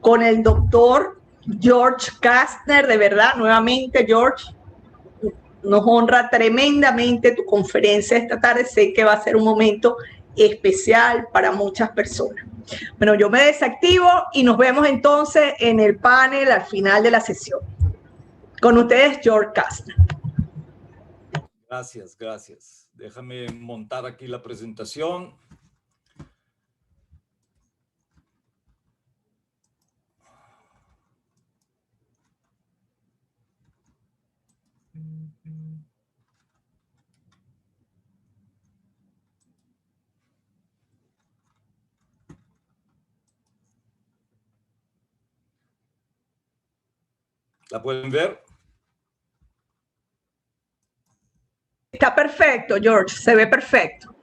con el doctor George Kastner. De verdad, nuevamente, George, nos honra tremendamente tu conferencia esta tarde. Sé que va a ser un momento especial para muchas personas. Bueno, yo me desactivo y nos vemos entonces en el panel al final de la sesión. Con ustedes, George Kastner. Gracias, gracias. Déjame montar aquí la presentación. ¿La pueden ver? Está perfecto, George, se ve perfecto.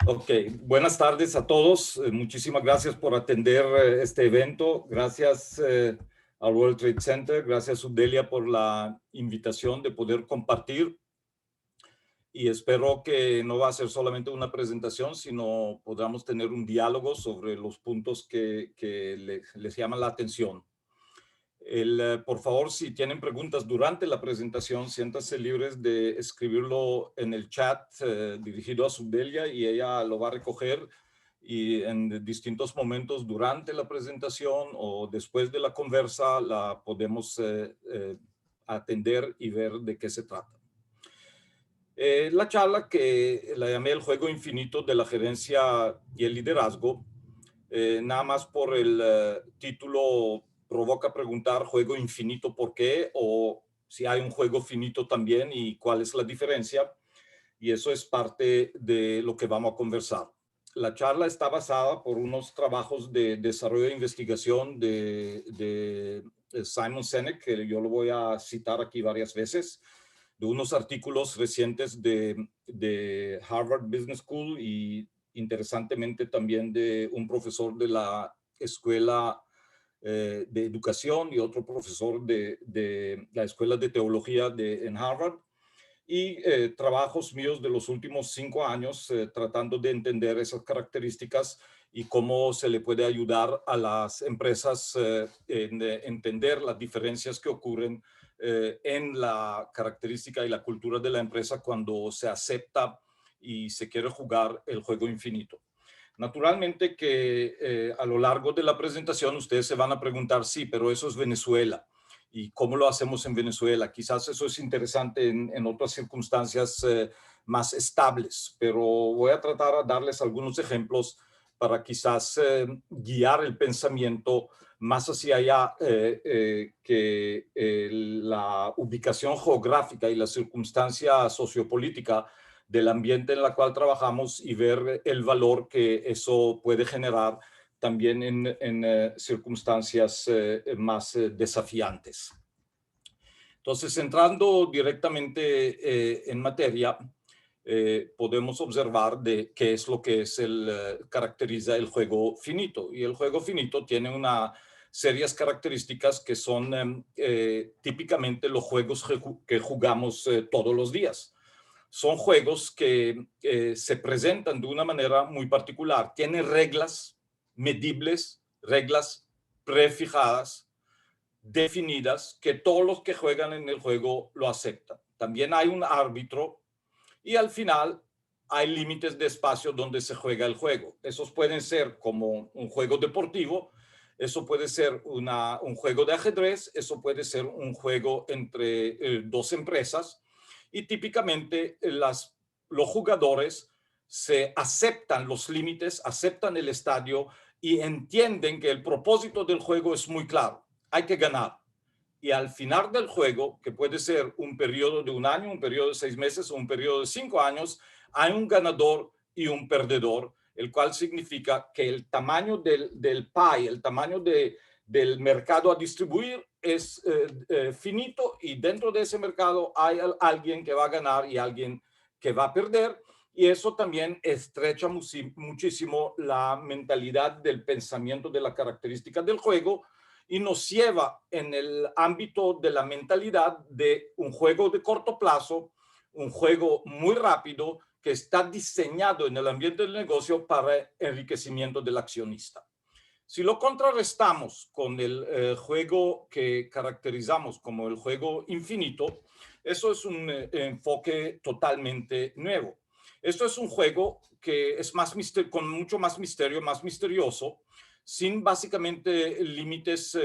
Ok, buenas tardes a todos. Muchísimas gracias por atender este evento. Gracias al World Trade Center, gracias Subdelia por la invitación de poder compartir. Y espero que no va a ser solamente una presentación, sino podamos tener un diálogo sobre los puntos que les llaman la atención. Por favor, si tienen preguntas durante la presentación, siéntanse libres de escribirlo en el chat dirigido a Subdelia y ella lo va a recoger y en distintos momentos durante la presentación o después de la conversa la podemos atender y ver de qué se trata. La charla que la llamé el juego infinito de la gerencia y el liderazgo, nada más por el título provoca preguntar juego infinito por qué, o si hay un juego finito también y cuál es la diferencia. Y eso es parte de lo que vamos a conversar. La charla está basada por unos trabajos de desarrollo e investigación de Simon Sinek, que yo lo voy a citar aquí varias veces, de unos artículos recientes de Harvard Business School y interesantemente también de un profesor de la escuela de educación y otro profesor de la escuela de teología en Harvard, y trabajos míos de los últimos 5 años tratando de entender esas características y cómo se le puede ayudar a las empresas en entender las diferencias que ocurren en la característica y la cultura de la empresa cuando se acepta y se quiere jugar el juego infinito. Naturalmente que a lo largo de la presentación ustedes se van a preguntar, sí, pero eso es Venezuela. ¿Y cómo lo hacemos en Venezuela? Quizás eso es interesante en otras circunstancias más estables, pero voy a tratar de darles algunos ejemplos para quizás guiar el pensamiento más hacia allá que la ubicación geográfica y la circunstancia sociopolítica del ambiente en el cual trabajamos y ver el valor que eso puede generar también en circunstancias más desafiantes. Entonces, entrando directamente en materia, podemos observar de qué es lo que caracteriza el juego finito. Y el juego finito tiene una serias características que son típicamente los juegos que jugamos todos los días. Son juegos que se presentan de una manera muy particular. Tienen reglas medibles, reglas prefijadas, definidas, que todos los que juegan en el juego lo aceptan. También hay un árbitro y al final hay límites de espacio donde se juega el juego. Esos pueden ser como un juego deportivo, eso puede ser un juego de ajedrez, eso puede ser un juego entre dos empresas y típicamente los jugadores se aceptan los límites, aceptan el estadio y entienden que el propósito del juego es muy claro. Hay que ganar. Y al final del juego, que puede ser un periodo de 1 año, un periodo de 6 meses o un periodo de 5 años, hay un ganador y un perdedor, el cual significa que el tamaño del pie, el tamaño del mercado a distribuir es finito y dentro de ese mercado hay alguien que va a ganar y alguien que va a perder. Y eso también estrecha muchísimo la mentalidad del pensamiento de la característica del juego y nos lleva en el ámbito de la mentalidad de un juego de corto plazo, un juego muy rápido que está diseñado en el ambiente del negocio para enriquecimiento del accionista. Si lo contrarrestamos con el juego que caracterizamos como el juego infinito, eso es un enfoque totalmente nuevo. Esto es un juego que es con mucho más misterio, más misterioso, sin básicamente límites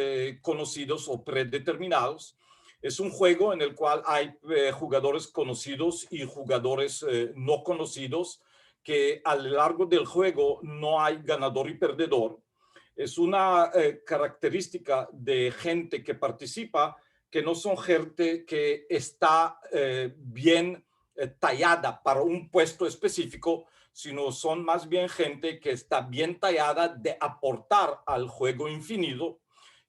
conocidos o predeterminados. Es un juego en el cual hay jugadores conocidos y jugadores no conocidos, que a lo largo del juego no hay ganador y perdedor. Es una característica de gente que participa, que no son gente que está bien tallada para un puesto específico, sino son más bien gente que está bien tallada de aportar al juego infinito.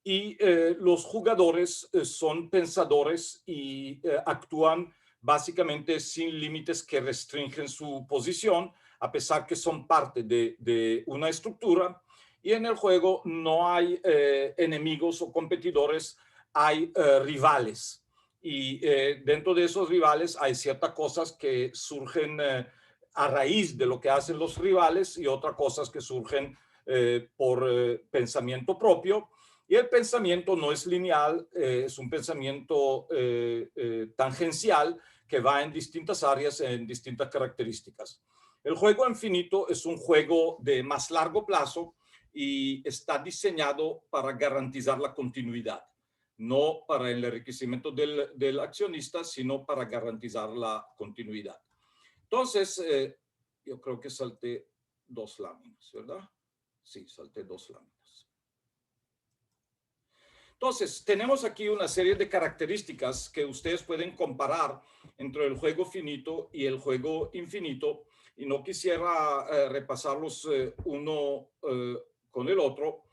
Y los jugadores son pensadores y actúan básicamente sin límites que restringen su posición, a pesar que son parte de una estructura. Y en el juego no hay enemigos o competidores, hay rivales. Y dentro de esos rivales hay ciertas cosas que surgen a raíz de lo que hacen los rivales y otras cosas que surgen por pensamiento propio. Y el pensamiento no es lineal, es un pensamiento tangencial que va en distintas áreas, en distintas características. El juego infinito es un juego de más largo plazo y está diseñado para garantizar la continuidad, no para el enriquecimiento del accionista, sino para garantizar la continuidad. Entonces, yo creo que salté 2 láminas, ¿verdad? Sí, salté 2 láminas. Entonces, tenemos aquí una serie de características que ustedes pueden comparar entre el juego finito y el juego infinito, y no quisiera repasarlos uno con el otro,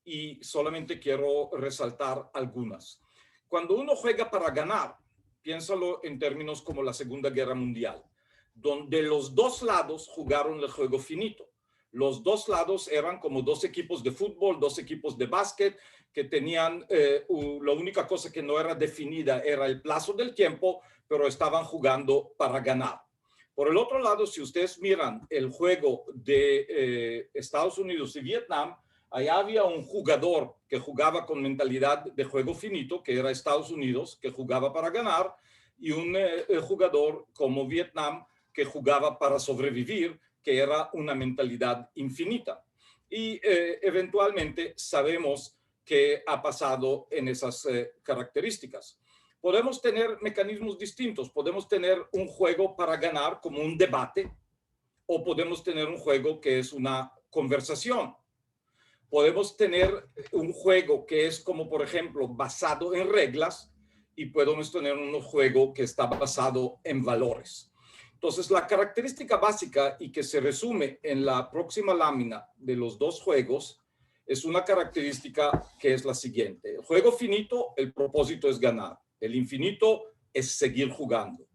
y solamente quiero resaltar algunas. Cuando uno juega para ganar, piénsalo en términos como la Segunda Guerra Mundial, donde los dos lados jugaron el juego finito. Los dos lados eran como 2 equipos de fútbol, 2 equipos de básquet, que tenían, la única cosa que no era definida era el plazo del tiempo, pero estaban jugando para ganar. Por el otro lado, si ustedes miran el juego de Estados Unidos y Vietnam, allá había un jugador que jugaba con mentalidad de juego finito, que era Estados Unidos, que jugaba para ganar, y un jugador como Vietnam, que jugaba para sobrevivir, que era una mentalidad infinita. Y eventualmente sabemos qué ha pasado en esas características. Podemos tener mecanismos distintos. Podemos tener un juego para ganar como un debate, o podemos tener un juego que es una conversación. Podemos tener un juego que es como, por ejemplo, basado en reglas, y podemos tener un juego que está basado en valores. Entonces, la característica básica y que se resume en la próxima lámina de los 2 juegos es una característica que es la siguiente. El juego finito, el propósito es ganar. El infinito es seguir jugando.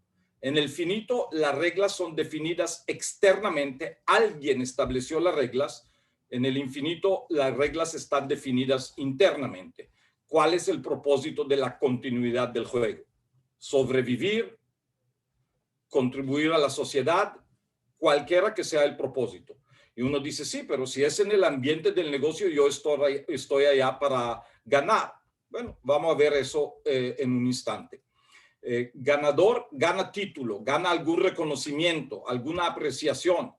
En el finito, las reglas son definidas externamente. Alguien estableció las reglas. En el infinito, las reglas están definidas internamente. ¿Cuál es el propósito de la continuidad del juego? Sobrevivir, contribuir a la sociedad, cualquiera que sea el propósito. Y uno dice, sí, pero si es en el ambiente del negocio, yo estoy allá para ganar. Bueno, vamos a ver eso en un instante. Ganador gana título, gana algún reconocimiento, alguna apreciación.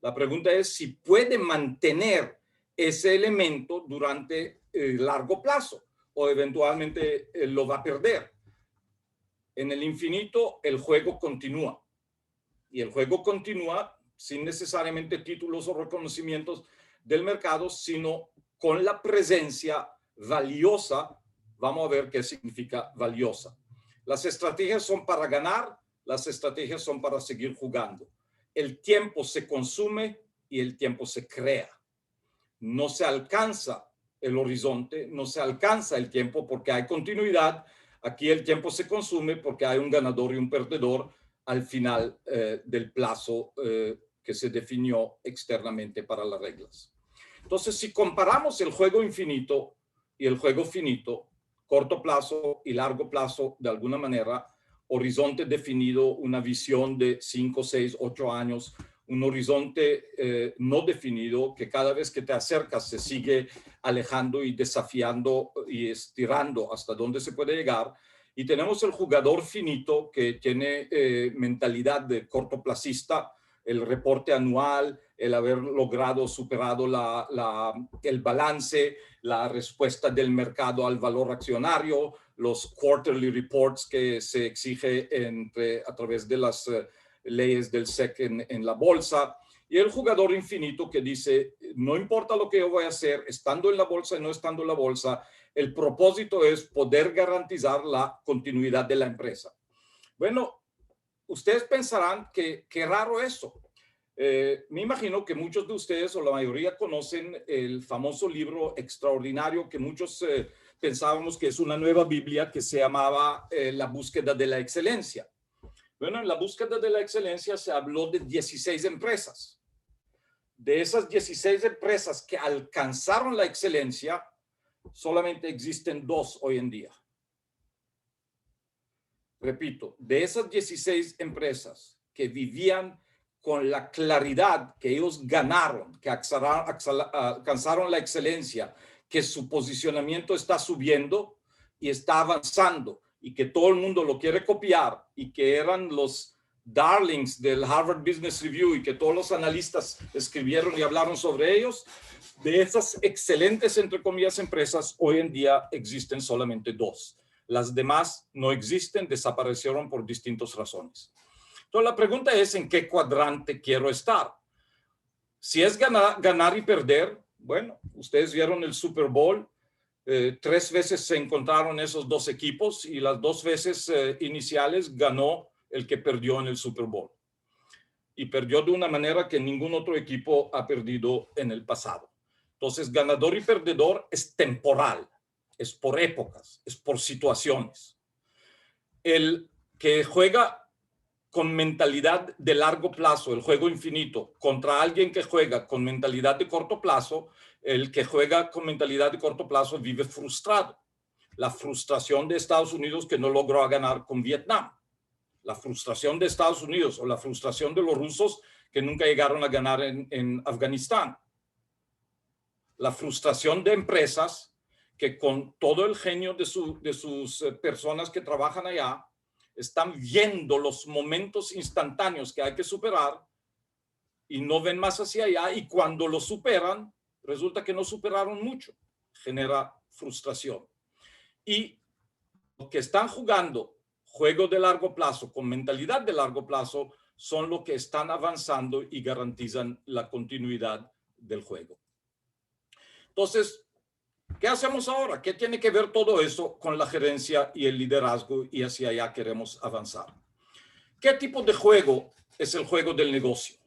La pregunta es si puede mantener ese elemento durante largo plazo, o eventualmente lo va a perder. En el infinito, el juego continúa. Y el juego continúa sin necesariamente títulos o reconocimientos del mercado, sino con la presencia valiosa. Vamos a ver qué significa valiosa. Las estrategias son para ganar, las estrategias son para seguir jugando. El tiempo se consume y el tiempo se crea. No se alcanza el horizonte, no se alcanza el tiempo porque hay continuidad. Aquí el tiempo se consume porque hay un ganador y un perdedor al final del plazo que se definió externamente para las reglas. Entonces, si comparamos el juego infinito y el juego finito, corto plazo y largo plazo, de alguna manera, horizonte definido, una visión de 5, 6, 8 años, un horizonte no definido que cada vez que te acercas se sigue alejando y desafiando y estirando hasta dónde se puede llegar. Y tenemos el jugador finito que tiene mentalidad de cortoplacista, el reporte anual, el haber logrado, superado el balance, la respuesta del mercado al valor accionario, los quarterly reports que se exige a través de las leyes del SEC en la bolsa, y el jugador infinito que dice, no importa lo que yo voy a hacer, estando en la bolsa y no estando en la bolsa, el propósito es poder garantizar la continuidad de la empresa. Bueno, ustedes pensarán que qué raro eso. Me imagino que muchos de ustedes o la mayoría conocen el famoso libro extraordinario que muchos pensábamos que es una nueva Biblia que se llamaba La búsqueda de la excelencia. Bueno, en la búsqueda de la excelencia se habló de 16 empresas. De esas 16 empresas que alcanzaron la excelencia, solamente existen 2 hoy en día. Repito, de esas 16 empresas que vivían con la claridad que ellos ganaron, que alcanzaron la excelencia, que su posicionamiento está subiendo y está avanzando y que todo el mundo lo quiere copiar y que eran los darlings del Harvard Business Review y que todos los analistas escribieron y hablaron sobre ellos, de esas excelentes, entre comillas, empresas, hoy en día existen solamente 2. Las demás no existen, desaparecieron por distintas razones. Entonces, la pregunta es, ¿en qué cuadrante quiero estar? Si es ganar y perder, bueno, ustedes vieron el Super Bowl, 3 veces se encontraron esos 2 equipos y las 2 veces iniciales ganó el que perdió en el Super Bowl. Y perdió de una manera que ningún otro equipo ha perdido en el pasado. Entonces, ganador y perdedor es temporal, es por épocas, es por situaciones. El que juega con mentalidad de largo plazo, el juego infinito, contra alguien que juega con mentalidad de corto plazo, el que juega con mentalidad de corto plazo vive frustrado. La frustración de Estados Unidos que no logró ganar con Vietnam. La frustración de Estados Unidos o la frustración de los rusos que nunca llegaron a ganar en Afganistán. La frustración de empresas que con todo el genio de sus personas que trabajan allá, están viendo los momentos instantáneos que hay que superar y no ven más hacia allá, y cuando lo superan, resulta que no superaron mucho. Genera frustración. Y los que están jugando juego de largo plazo, con mentalidad de largo plazo, son los que están avanzando y garantizan la continuidad del juego. Entonces, ¿qué hacemos ahora? ¿Qué tiene que ver todo eso con la gerencia y el liderazgo y hacia allá queremos avanzar? ¿Qué tipo de juego es el juego del negocio?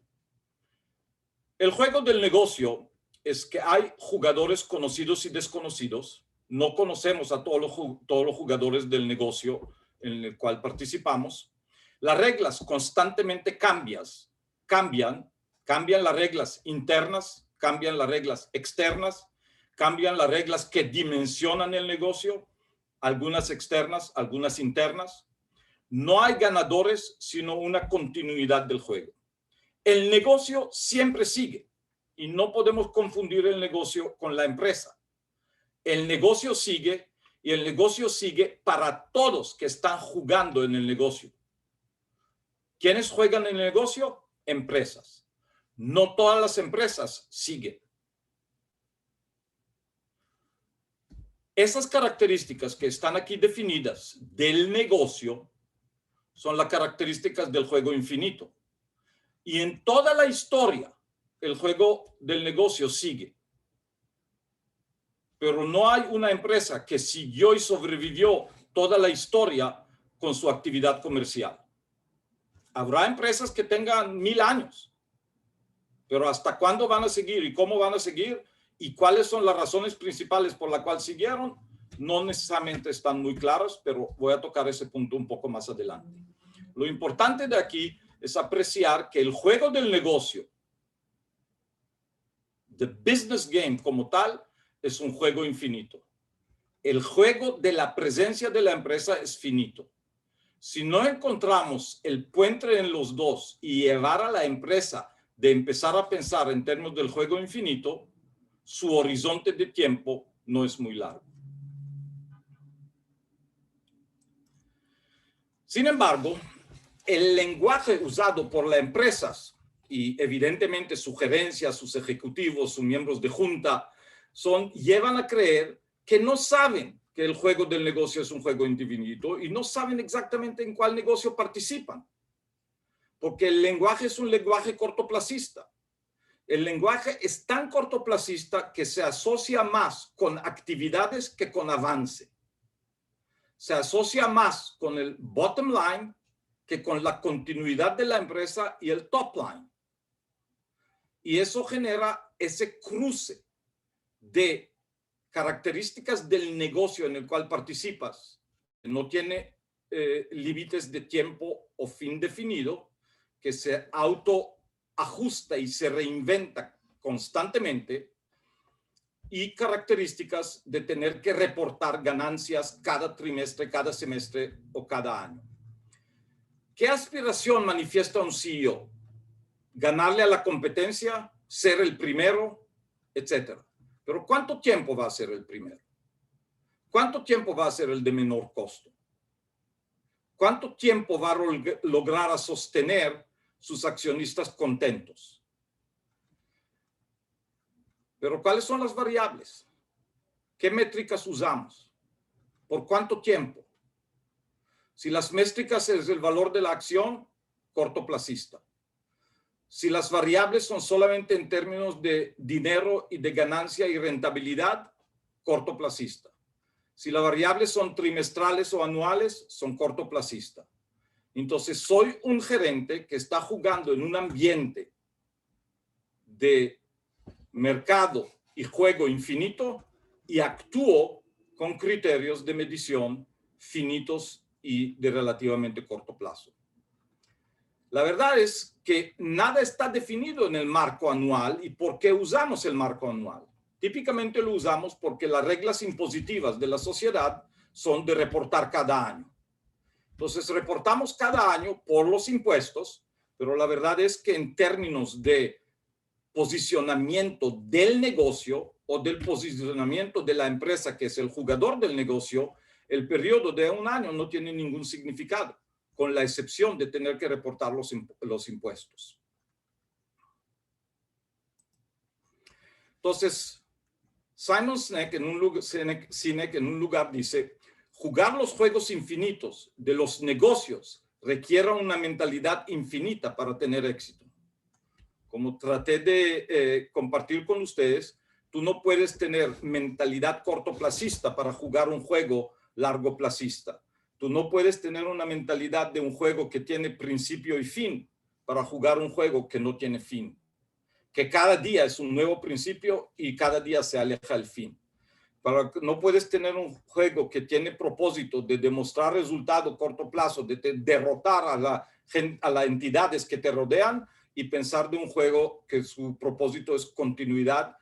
El juego del negocio es que hay jugadores conocidos y desconocidos. No conocemos a todos los jugadores del negocio en el cual participamos. Las reglas constantemente cambian las reglas internas, cambian las reglas externas, cambian las reglas que dimensionan el negocio, algunas externas, algunas internas. No hay ganadores, sino una continuidad del juego. El negocio siempre sigue y no podemos confundir el negocio con la empresa. El negocio sigue y el negocio sigue para todos que están jugando en el negocio. ¿Quiénes juegan en el negocio? Empresas. No todas las empresas siguen. Esas características que están aquí definidas del negocio son las características del juego infinito. Y en toda la historia, el juego del negocio sigue. Pero no hay una empresa que siguió y sobrevivió toda la historia con su actividad comercial. Habrá empresas que tengan 1000 años, pero ¿hasta cuándo van a seguir y cómo van a seguir? ¿Y cuáles son las razones principales por las cuales siguieron? No necesariamente están muy claras, pero voy a tocar ese punto un poco más adelante. Lo importante de aquí es apreciar que el juego del negocio, the business game como tal, es un juego infinito. El juego de la presencia de la empresa es finito. Si no encontramos el puente en los dos y llevar a la empresa de empezar a pensar en términos del juego infinito, su horizonte de tiempo no es muy largo. Sin embargo, el lenguaje usado por las empresas y evidentemente sugerencias, sus ejecutivos, sus miembros de junta, llevan a creer que no saben que el juego del negocio es un juego infinito y no saben exactamente en cuál negocio participan. Porque el lenguaje es un lenguaje cortoplacista. El lenguaje es tan cortoplacista que se asocia más con actividades que con avance. Se asocia más con el bottom line que con la continuidad de la empresa y el top line. Y eso genera ese cruce de características del negocio en el cual participas. No tiene límites de tiempo o fin definido, que se autoajusta y se reinventa constantemente, y características de tener que reportar ganancias cada trimestre, cada semestre o cada año. ¿Qué aspiración manifiesta un CEO? ¿Ganarle a la competencia? ¿Ser el primero? Etcétera. Pero ¿cuánto tiempo va a ser el primero? ¿Cuánto tiempo va a ser el de menor costo? ¿Cuánto tiempo va a lograr sostener sus accionistas contentos? Pero ¿cuáles son las variables? ¿Qué métricas usamos? ¿Por cuánto tiempo? Si las métricas es el valor de la acción, cortoplacista. Si las variables son solamente en términos de dinero y de ganancia y rentabilidad, cortoplacista. Si las variables son trimestrales o anuales, son cortoplacista. Entonces, soy un gerente que está jugando en un ambiente de mercado y juego infinito y actúo con criterios de medición finitos y de relativamente corto plazo. La verdad es que nada está definido en el marco anual. ¿Y por qué usamos el marco anual? Típicamente lo usamos porque las reglas impositivas de la sociedad son de reportar cada año. Entonces, reportamos cada año por los impuestos, pero la verdad es que en términos de posicionamiento del negocio o del posicionamiento de la empresa, que es el jugador del negocio, el periodo de un año no tiene ningún significado, con la excepción de tener que reportar los impuestos. Entonces, Simon Sinek en un lugar dice, jugar los juegos infinitos de los negocios requiere una mentalidad infinita para tener éxito. Como traté de compartir con ustedes, tú no puedes tener mentalidad cortoplacista para jugar un juego largoplacista. Tú no puedes tener una mentalidad de un juego que tiene principio y fin para jugar un juego que no tiene fin. Que cada día es un nuevo principio y cada día se aleja el fin. No puedes tener un juego que tiene propósito de demostrar resultado a corto plazo, de derrotar a las entidades que te rodean y pensar de un juego que su propósito es continuidad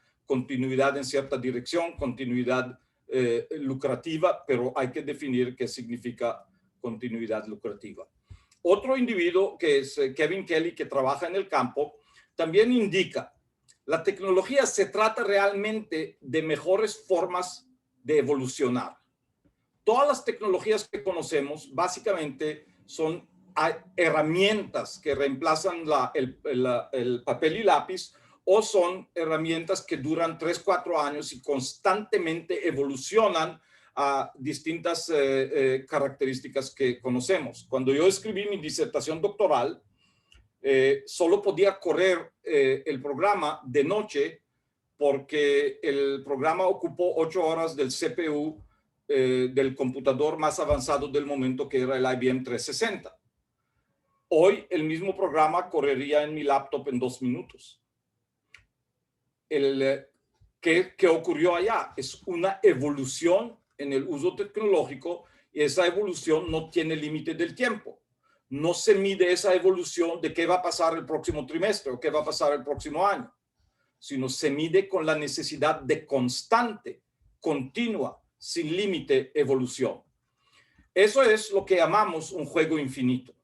en cierta dirección, continuidad lucrativa, pero hay que definir qué significa continuidad lucrativa. Otro individuo que es Kevin Kelly, que trabaja en el campo, también indica, la tecnología se trata realmente de mejores formas de evolucionar. Todas las tecnologías que conocemos básicamente son herramientas que reemplazan el papel y lápiz o son herramientas que duran 3-4 años y constantemente evolucionan a distintas características que conocemos. Cuando yo escribí mi disertación doctoral, solo podía correr el programa de noche porque el programa ocupó 8 horas del CPU del computador más avanzado del momento, que era el IBM 360. Hoy el mismo programa correría en mi laptop en 2 minutos. ¿Qué ocurrió allá? Es una evolución en el uso tecnológico y esa evolución no tiene límite del tiempo. No se mide esa evolución de qué va a pasar el próximo trimestre o qué va a pasar el próximo año, sino se mide con la necesidad de constante, continua, sin límite evolución. Eso es lo que llamamos un juego infinito.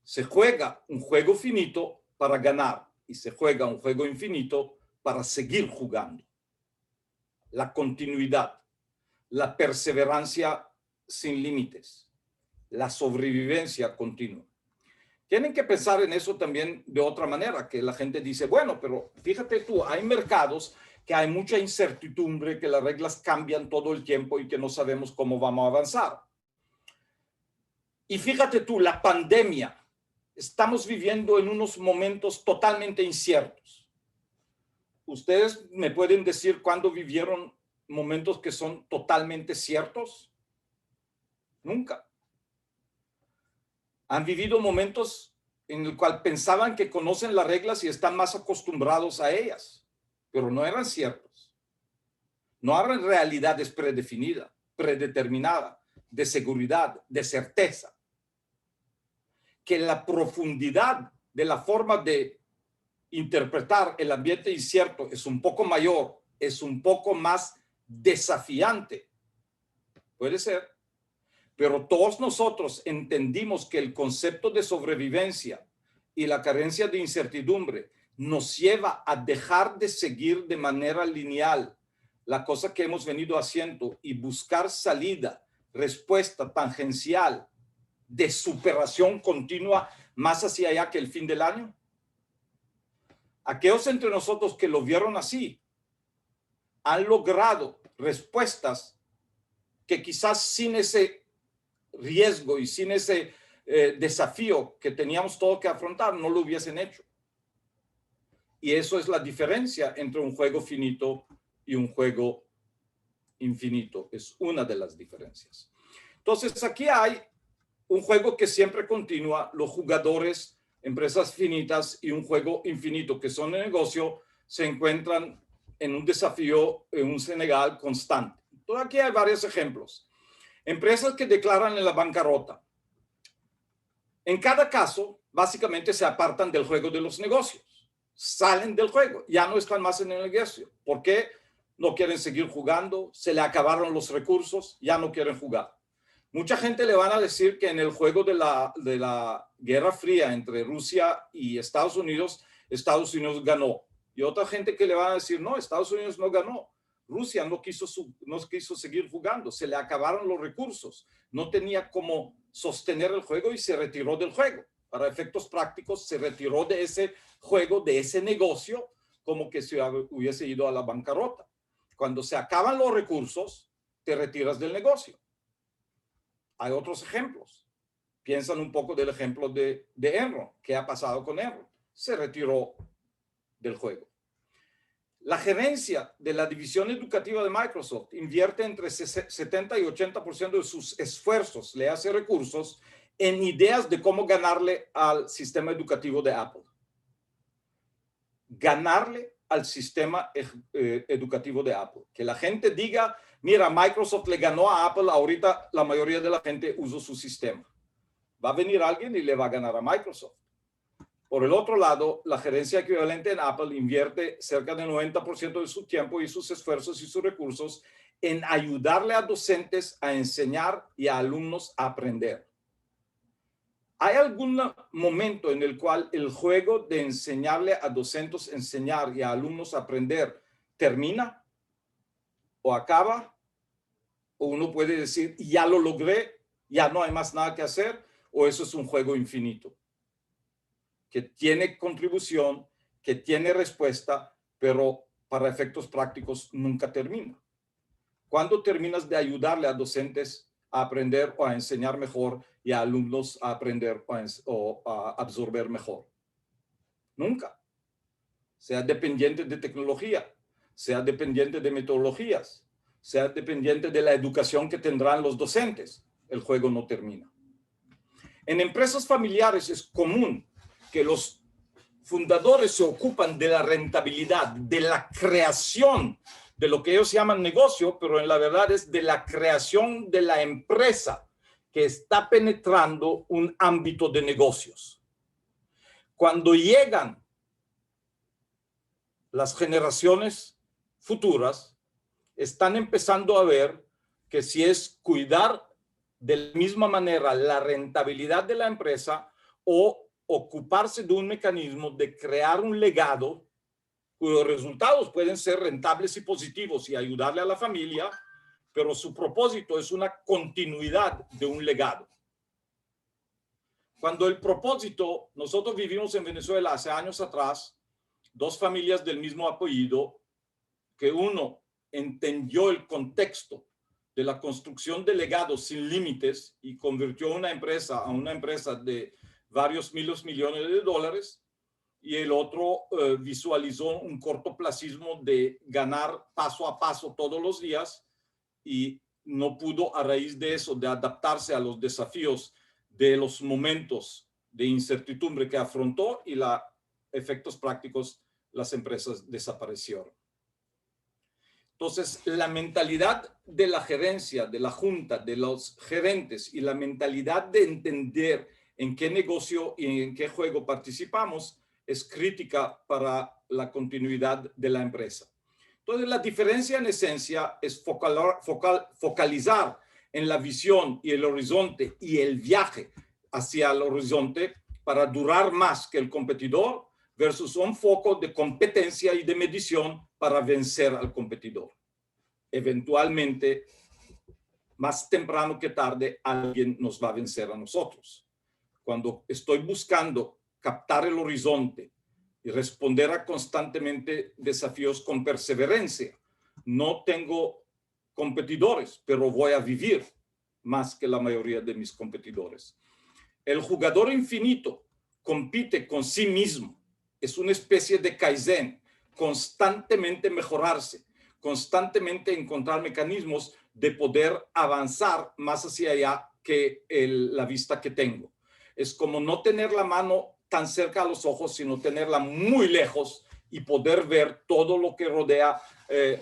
Se juega un juego finito para ganar y se juega un juego infinito para seguir jugando. La continuidad, la perseverancia sin límites, la sobrevivencia continua. Tienen que pensar en eso también de otra manera, que la gente dice, bueno, pero fíjate tú, hay mercados que hay mucha incertidumbre, que las reglas cambian todo el tiempo y que no sabemos cómo vamos a avanzar. Y fíjate tú, la pandemia, estamos viviendo en unos momentos totalmente inciertos. ¿Ustedes me pueden decir cuándo vivieron momentos que son totalmente ciertos? Nunca. Han vivido momentos en el cual pensaban que conocen las reglas y están más acostumbrados a ellas, pero no eran ciertos. No eran realidades predefinidas, predeterminadas, de seguridad, de certeza. Que la profundidad de la forma de interpretar el ambiente incierto es un poco mayor, es un poco más desafiante. Puede ser. Pero todos nosotros entendimos que el concepto de sobrevivencia y la carencia de incertidumbre nos lleva a dejar de seguir de manera lineal la cosa que hemos venido haciendo y buscar salida, respuesta tangencial de superación continua más hacia allá que el fin del año. Aquellos entre nosotros que lo vieron así han logrado respuestas que quizás sin ese riesgo y sin ese desafío que teníamos todo que afrontar, no lo hubiesen hecho. Y eso es la diferencia entre un juego finito y un juego infinito. Es una de las diferencias. Entonces, aquí hay un juego que siempre continúa, los jugadores, empresas finitas y un juego infinito que son de negocio, se encuentran en un desafío, en un Senegal constante. Entonces, aquí hay varios ejemplos. Empresas que declaran en la bancarrota. En cada caso, básicamente se apartan del juego de los negocios. Salen del juego, ya no están más en el negocio. ¿Por qué? No quieren seguir jugando, se le acabaron los recursos, ya no quieren jugar. Mucha gente le van a decir que en el juego de la Guerra Fría entre Rusia y Estados Unidos ganó. Y otra gente que le van a decir, no, Estados Unidos no ganó. Rusia no quiso seguir jugando, se le acabaron los recursos, no tenía cómo sostener el juego y se retiró del juego. Para efectos prácticos, se retiró de ese juego, de ese negocio, como que se hubiese ido a la bancarrota. Cuando se acaban los recursos, te retiras del negocio. Hay otros ejemplos. Piensan un poco del ejemplo de Enron. ¿Qué ha pasado con Enron? Se retiró del juego. La gerencia de la división educativa de Microsoft invierte entre 70 y 80% de sus esfuerzos, le hace recursos, en ideas de cómo ganarle al sistema educativo de Apple. Ganarle al sistema educativo de Apple. Que la gente diga, mira, Microsoft le ganó a Apple, ahorita la mayoría de la gente usa su sistema. Va a venir alguien y le va a ganar a Microsoft. Por el otro lado, la gerencia equivalente en Apple invierte cerca del 90% de su tiempo y sus esfuerzos y sus recursos en ayudarle a docentes a enseñar y a alumnos a aprender. ¿Hay algún momento en el cual el juego de enseñarle a docentes a enseñar y a alumnos a aprender termina o acaba? O uno puede decir, ya lo logré, ya no hay más nada que hacer, o eso es un juego infinito que tiene contribución, que tiene respuesta, pero para efectos prácticos nunca termina. ¿Cuándo terminas de ayudarle a docentes a aprender o a enseñar mejor y a alumnos a aprender o a absorber mejor? Nunca. Sea dependiente de tecnología, sea dependiente de metodologías, sea dependiente de la educación que tendrán los docentes, el juego no termina. En empresas familiares es común que los fundadores se ocupan de la rentabilidad, de la creación de lo que ellos llaman negocio, pero en la verdad es de la creación de la empresa que está penetrando un ámbito de negocios. Cuando llegan las generaciones futuras, están empezando a ver que si es cuidar de la misma manera la rentabilidad de la empresa o ocuparse de un mecanismo de crear un legado cuyos resultados pueden ser rentables y positivos y ayudarle a la familia, pero su propósito es una continuidad de un legado. Cuando el propósito, nosotros vivimos en Venezuela hace años atrás, dos familias del mismo apellido, que uno entendió el contexto de la construcción de legados sin límites y convirtió una empresa a una empresa de varios millones de dólares, y el otro visualizó un cortoplacismo de ganar paso a paso todos los días y no pudo, a raíz de eso, de adaptarse a los desafíos de los momentos de incertidumbre que afrontó, y los efectos prácticos, las empresas desaparecieron. Entonces, la mentalidad de la gerencia, de la junta, de los gerentes, y la mentalidad de entender en qué negocio y en qué juego participamos es crítica para la continuidad de la empresa. Entonces, la diferencia en esencia es focalizar en la visión y el horizonte y el viaje hacia el horizonte para durar más que el competidor, versus un foco de competencia y de medición para vencer al competidor. Eventualmente, más temprano que tarde, alguien nos va a vencer a nosotros. Cuando estoy buscando captar el horizonte y responder a constantemente desafíos con perseverancia, no tengo competidores, pero voy a vivir más que la mayoría de mis competidores. El jugador infinito compite con sí mismo. Es una especie de Kaizen, constantemente mejorarse, constantemente encontrar mecanismos de poder avanzar más hacia allá que la vista que tengo. Es como no tener la mano tan cerca a los ojos, sino tenerla muy lejos y poder ver todo lo que rodea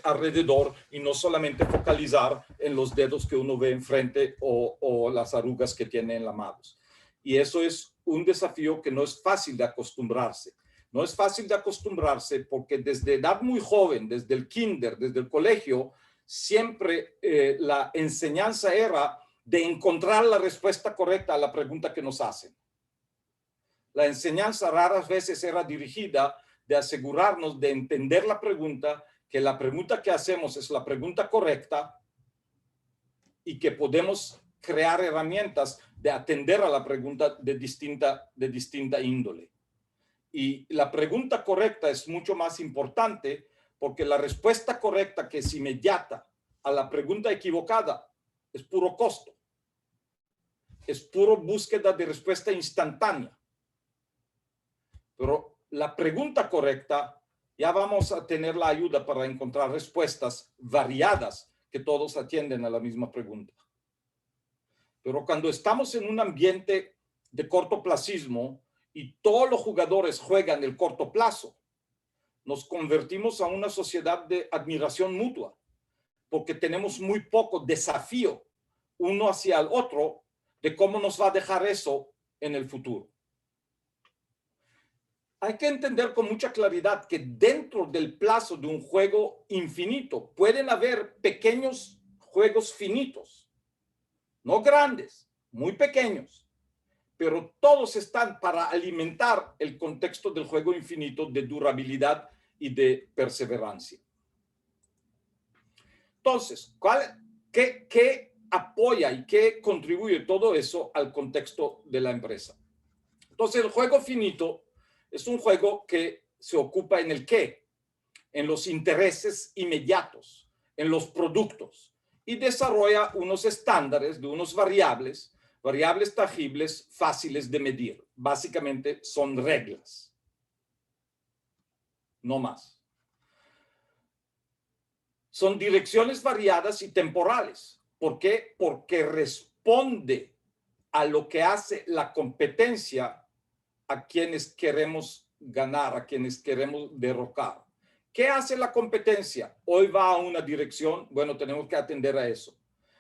alrededor, y no solamente focalizar en los dedos que uno ve enfrente o las arrugas que tiene en las manos. Y eso es un desafío que no es fácil de acostumbrarse. No es fácil de acostumbrarse porque desde edad muy joven, desde el kinder, desde el colegio, siempre la enseñanza era de encontrar la respuesta correcta a la pregunta que nos hacen. La enseñanza raras veces era dirigida de asegurarnos de entender la pregunta, que la pregunta que hacemos es la pregunta correcta y que podemos crear herramientas de atender a la pregunta de distinta índole. Y la pregunta correcta es mucho más importante, porque la respuesta correcta, que es inmediata, a la pregunta equivocada, es puro costo. Es puro búsqueda de respuesta instantánea. Pero la pregunta correcta, ya vamos a tener la ayuda para encontrar respuestas variadas que todos atienden a la misma pregunta. Pero cuando estamos en un ambiente de cortoplacismo y todos los jugadores juegan el corto plazo, nos convertimos a una sociedad de admiración mutua, porque tenemos muy poco desafío uno hacia el otro de cómo nos va a dejar eso en el futuro. Hay que entender con mucha claridad que dentro del plazo de un juego infinito pueden haber pequeños juegos finitos, no grandes, muy pequeños, pero todos están para alimentar el contexto del juego infinito de durabilidad y de perseverancia. Entonces, ¿qué apoya y qué contribuye todo eso al contexto de la empresa? Entonces, el juego finito es un juego que se ocupa en el qué, en los intereses inmediatos, en los productos, y desarrolla unos estándares de unos variables tangibles fáciles de medir. Básicamente son reglas, no más. Son direcciones variadas y temporales. ¿Por qué? Porque responde a lo que hace la competencia, a quienes queremos ganar, a quienes queremos derrocar. ¿Qué hace la competencia? Hoy va a una dirección, bueno, tenemos que atender a eso.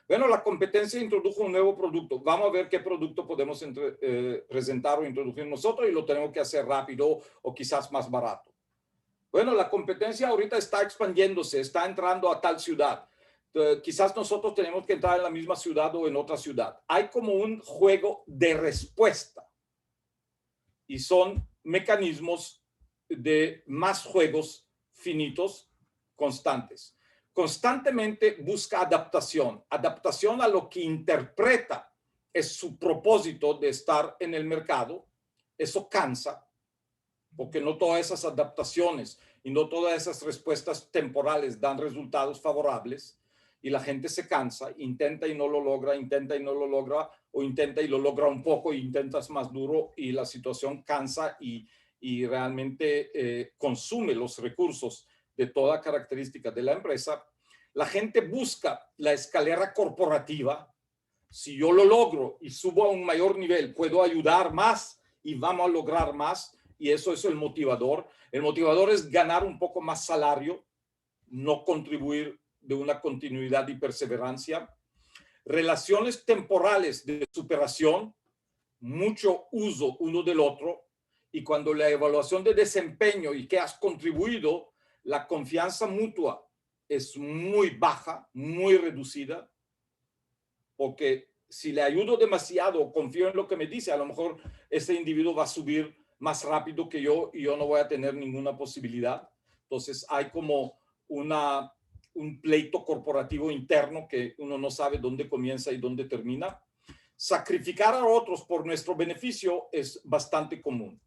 Bueno, la competencia introdujo un nuevo producto. Vamos a ver qué producto podemos presentar o introducir nosotros, y lo tenemos que hacer rápido o quizás más barato. Bueno, la competencia ahorita está expandiéndose, está entrando a tal ciudad. Quizás nosotros tenemos que entrar en la misma ciudad o en otra ciudad. Hay como un juego de respuesta. y son mecanismos de más juegos finitos constantes. Constantemente busca adaptación a lo que interpreta es su propósito de estar en el mercado. Eso cansa, porque no todas esas adaptaciones y no todas esas respuestas temporales dan resultados favorables, y la gente se cansa, intenta y no lo logra, intenta y no lo logra, o intenta y lo logra un poco, e intentas más duro, y la situación cansa y realmente consume los recursos de toda característica de la empresa. La gente busca la escalera corporativa. Si yo lo logro y subo a un mayor nivel, puedo ayudar más y vamos a lograr más, y eso es el motivador. El motivador es ganar un poco más salario, no contribuir de una continuidad y perseverancia. Relaciones temporales de superación, mucho uso uno del otro, y cuando la evaluación de desempeño y que has contribuido, la confianza mutua es muy baja, muy reducida, porque si le ayudo demasiado o confío en lo que me dice, a lo mejor ese individuo va a subir más rápido que yo y yo no voy a tener ninguna posibilidad. Entonces hay como un pleito corporativo interno que uno no sabe dónde comienza y dónde termina. Sacrificar a otros por nuestro beneficio es bastante común.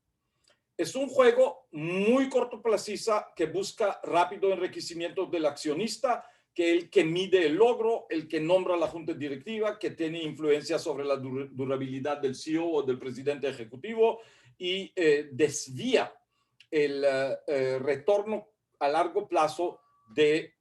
Es un juego muy cortoplacista que busca rápido enriquecimiento del accionista, que el que mide el logro, el que nombra la junta directiva, que tiene influencia sobre la durabilidad del CEO o del presidente ejecutivo, y desvía el retorno a largo plazo de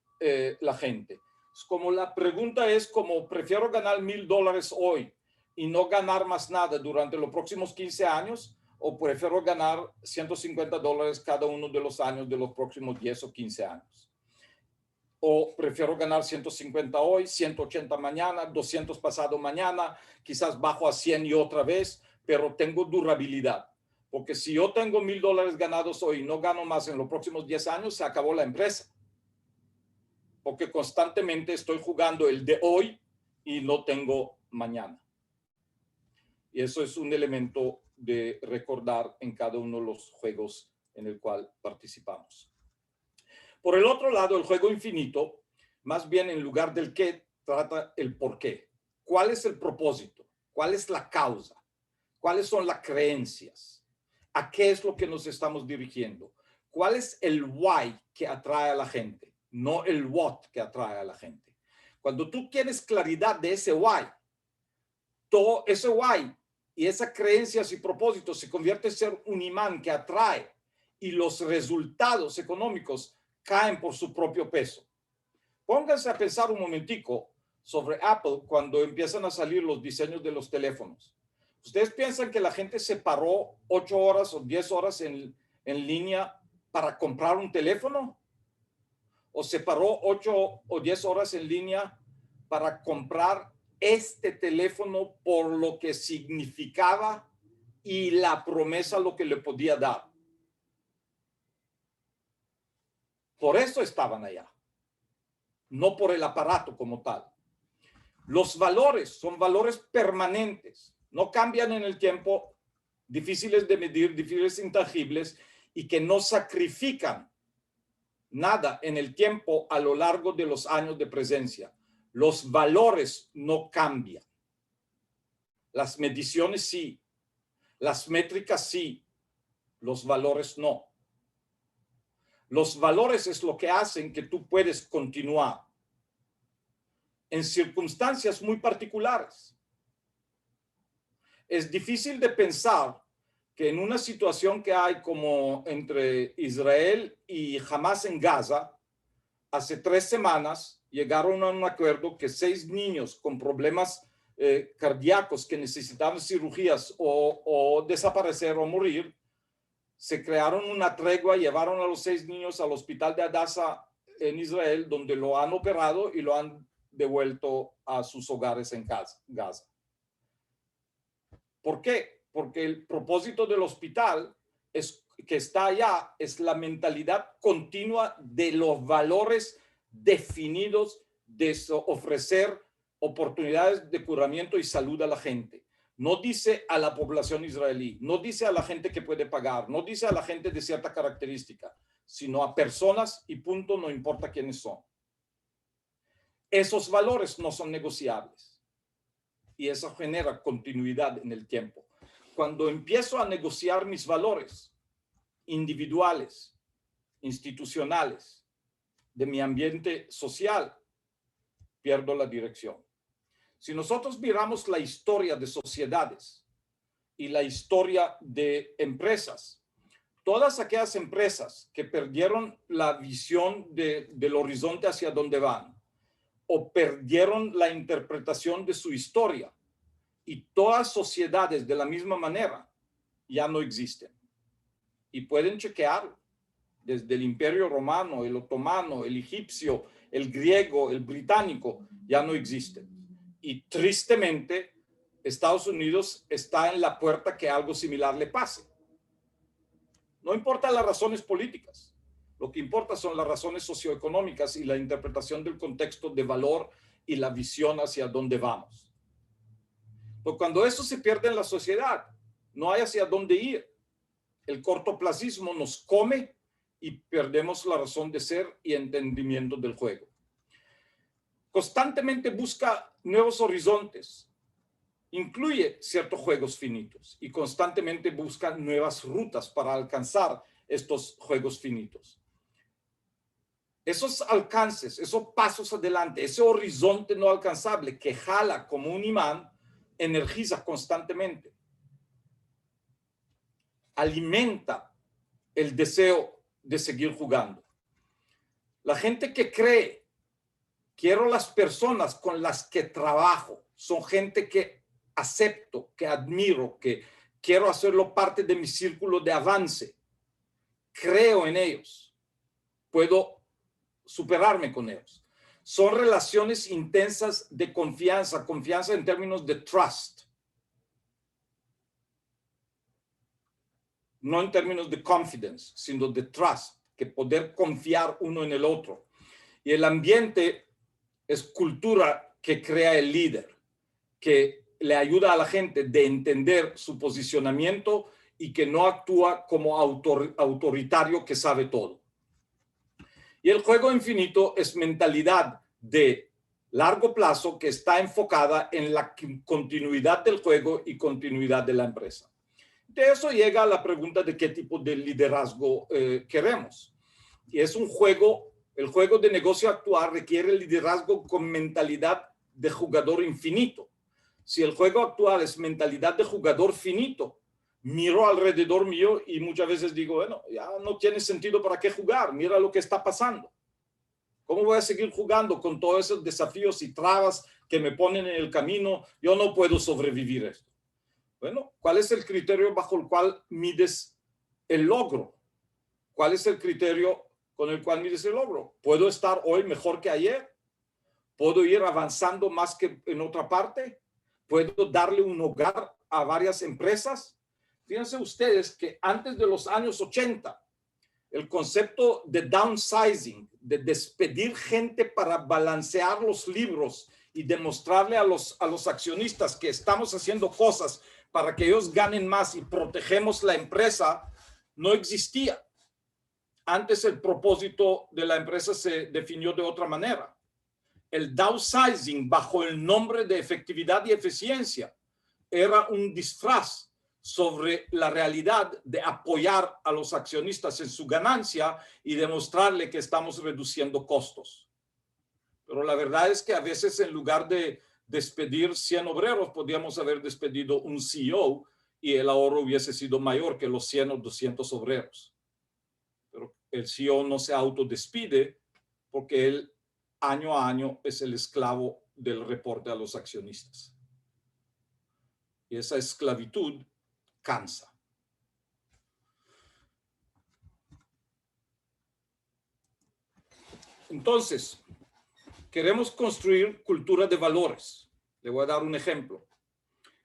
la gente. Es como la pregunta es como, prefiero ganar $1,000 hoy y no ganar más nada durante los próximos 15 años, o prefiero ganar $150 cada uno de los años de los próximos 10 o 15 años. O prefiero ganar 150 hoy, 180 mañana, 200 pasado mañana, quizás bajo a 100 y otra vez, pero tengo durabilidad. Porque si yo tengo $1,000 ganados hoy y no gano más en los próximos 10 años, se acabó la empresa. Porque constantemente estoy jugando el de hoy y no tengo mañana. Y eso es un elemento de recordar en cada uno de los juegos en el cual participamos. Por el otro lado, el juego infinito, más bien en lugar del qué, trata el por qué. ¿Cuál es el propósito? ¿Cuál es la causa? ¿Cuáles son las creencias? ¿A qué es lo que nos estamos dirigiendo? ¿Cuál es el why que atrae a la gente? No el what que atrae a la gente. Cuando tú tienes claridad de ese why, todo ese why y esas creencias y propósitos se convierte en ser un imán que atrae, y los resultados económicos caen por su propio peso. Pónganse a pensar un momentico sobre Apple cuando empiezan a salir los diseños de los teléfonos. ¿Ustedes piensan que la gente se paró 8 horas o 10 horas en línea para comprar un teléfono? ¿O se paró 8 o 10 horas en línea para comprar este teléfono por lo que significaba y la promesa lo que le podía dar? Por eso estaban allá, no por el aparato como tal. Los valores son valores permanentes, no cambian en el tiempo, difíciles de medir, difíciles intangibles, y que no sacrifican nada en el tiempo a lo largo de los años de presencia. Los valores no cambian. Las mediciones sí, las métricas sí, los valores no. Los valores es lo que hacen que tú puedes continuar en circunstancias muy particulares. Es difícil de pensar que en una situación que hay como entre Israel y Hamas en Gaza, hace 3 semanas llegaron a un acuerdo que 6 niños con problemas cardíacos que necesitaban cirugías o desaparecer o morir, se crearon una tregua, llevaron a los 6 niños al hospital de Hadassah en Israel, donde lo han operado y lo han devuelto a sus hogares en Gaza. ¿Por qué? Porque el propósito del hospital es que está allá, es la mentalidad continua de los valores definidos de ofrecer oportunidades de curamiento y salud a la gente. No dice a la población israelí, no dice a la gente que puede pagar, no dice a la gente de cierta característica, sino a personas y punto, no importa quiénes son. Esos valores no son negociables y eso genera continuidad en el tiempo. Cuando empiezo a negociar mis valores individuales, institucionales, de mi ambiente social, pierdo la dirección. Si nosotros miramos la historia de sociedades y la historia de empresas, todas aquellas empresas que perdieron la visión del horizonte hacia donde van o perdieron la interpretación de su historia, y todas sociedades de la misma manera ya no existen. Y pueden chequear desde el Imperio Romano, el Otomano, el egipcio, el griego, el británico, ya no existen. Y tristemente, Estados Unidos está en la puerta que algo similar le pase. No importa las razones políticas, lo que importa son las razones socioeconómicas y la interpretación del contexto de valor y la visión hacia dónde vamos. Pero cuando eso se pierde en la sociedad, no hay hacia dónde ir. El cortoplacismo nos come y perdemos la razón de ser y entendimiento del juego. Constantemente busca nuevos horizontes, incluye ciertos juegos finitos y constantemente busca nuevas rutas para alcanzar estos juegos finitos. Esos alcances, esos pasos adelante, ese horizonte no alcanzable que jala como un imán, energiza constantemente, alimenta el deseo de seguir jugando. La gente que cree, quiero las personas con las que trabajo, son gente que acepto, que admiro, que quiero hacerlo parte de mi círculo de avance, creo en ellos, puedo superarme con ellos. Son relaciones intensas de confianza, confianza en términos de trust, no en términos de confidence, sino de trust, que poder confiar uno en el otro. Y el ambiente es cultura que crea el líder, que le ayuda a la gente de entender su posicionamiento y que no actúa como autoritario que sabe todo. Y el juego infinito es mentalidad de largo plazo que está enfocada en la continuidad del juego y continuidad de la empresa. De eso llega a la pregunta de qué tipo de liderazgo queremos. Y es un juego, el juego de negocio actual requiere liderazgo con mentalidad de jugador infinito. Si el juego actual es mentalidad de jugador finito, miro alrededor mío y muchas veces digo, bueno, ya no tiene sentido para qué jugar, mira lo que está pasando. ¿Cómo voy a seguir jugando con todos esos desafíos y trabas que me ponen en el camino? Yo no puedo sobrevivir esto. Bueno, ¿cuál es el criterio bajo el cual mides el logro? ¿Cuál es el criterio con el cual mides el logro? ¿Puedo estar hoy mejor que ayer? ¿Puedo ir avanzando más que en otra parte? ¿Puedo darle un hogar a varias empresas? Fíjense ustedes que antes de los años 80, el concepto de downsizing, de despedir gente para balancear los libros y demostrarle a los accionistas que estamos haciendo cosas para que ellos ganen más y protegemos la empresa, no existía. Antes el propósito de la empresa se definió de otra manera. El downsizing bajo el nombre de efectividad y eficiencia era un disfraz sobre la realidad de apoyar a los accionistas en su ganancia y demostrarle que estamos reduciendo costos. Pero la verdad es que a veces en lugar de despedir 100 obreros, podríamos haber despedido un CEO y el ahorro hubiese sido mayor que los 100 o 200 obreros. Pero el CEO no se autodespide porque él año a año es el esclavo del reporte a los accionistas. Y esa esclavitud cansa. Entonces, queremos construir cultura de valores. Le voy a dar un ejemplo.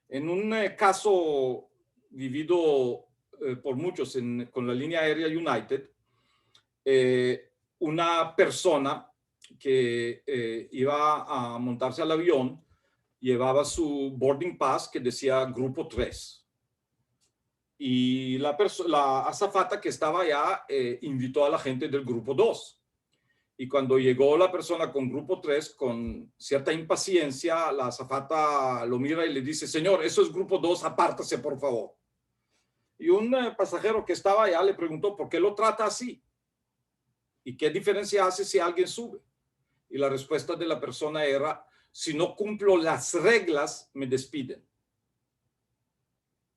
En un caso vivido por muchos con la línea aérea United, una persona que iba a montarse al avión llevaba su boarding pass que decía Grupo 3. Y la azafata que estaba allá invitó a la gente del Grupo 2. Y cuando llegó la persona con Grupo 3, con cierta impaciencia, la azafata lo mira y le dice, señor, eso es Grupo 2, apártase, por favor. Y un pasajero que estaba allá le preguntó, ¿por qué lo trata así? ¿Y qué diferencia hace si alguien sube? Y la respuesta de la persona era, si no cumplo las reglas, me despiden.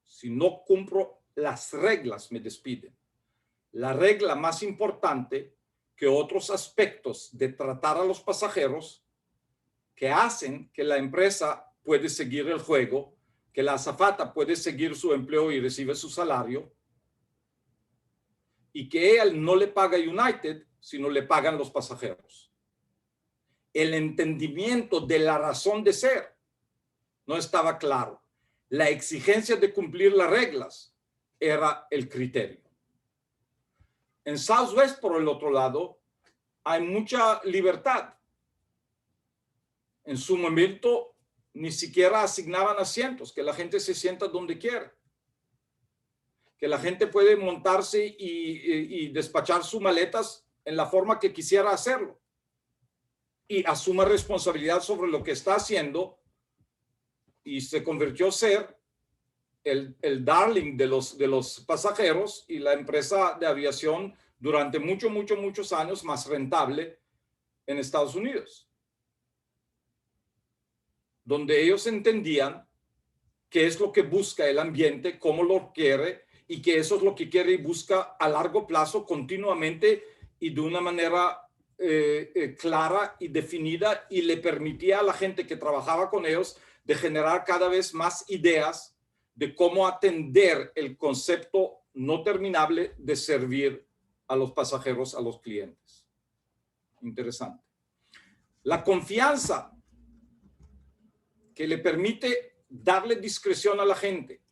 Si no cumplo las reglas, me despiden. La regla más importante que otros aspectos de tratar a los pasajeros que hacen que la empresa puede seguir el juego, que la azafata puede seguir su empleo y recibe su salario, y que él no le paga United, sino le pagan los pasajeros. El entendimiento de la razón de ser no estaba claro. La exigencia de cumplir las reglas era el criterio. En Southwest, por el otro lado, hay mucha libertad. En su momento, ni siquiera asignaban asientos, que la gente se sienta donde quiera. Que la gente puede montarse y despachar sus maletas en la forma que quisiera hacerlo. Y asuma responsabilidad sobre lo que está haciendo, y se convirtió a ser el darling de los pasajeros y la empresa de aviación durante muchos años más rentable en Estados Unidos, donde ellos entendían qué es lo que busca el ambiente, cómo lo quiere, y que eso es lo que quiere y busca a largo plazo continuamente y de una manera clara y definida, y le permitía a la gente que trabajaba con ellos de generar cada vez más ideas de cómo atender el concepto no terminable de servir a los pasajeros, a los clientes. Interesante. La confianza que le permite darle discreción a la gente,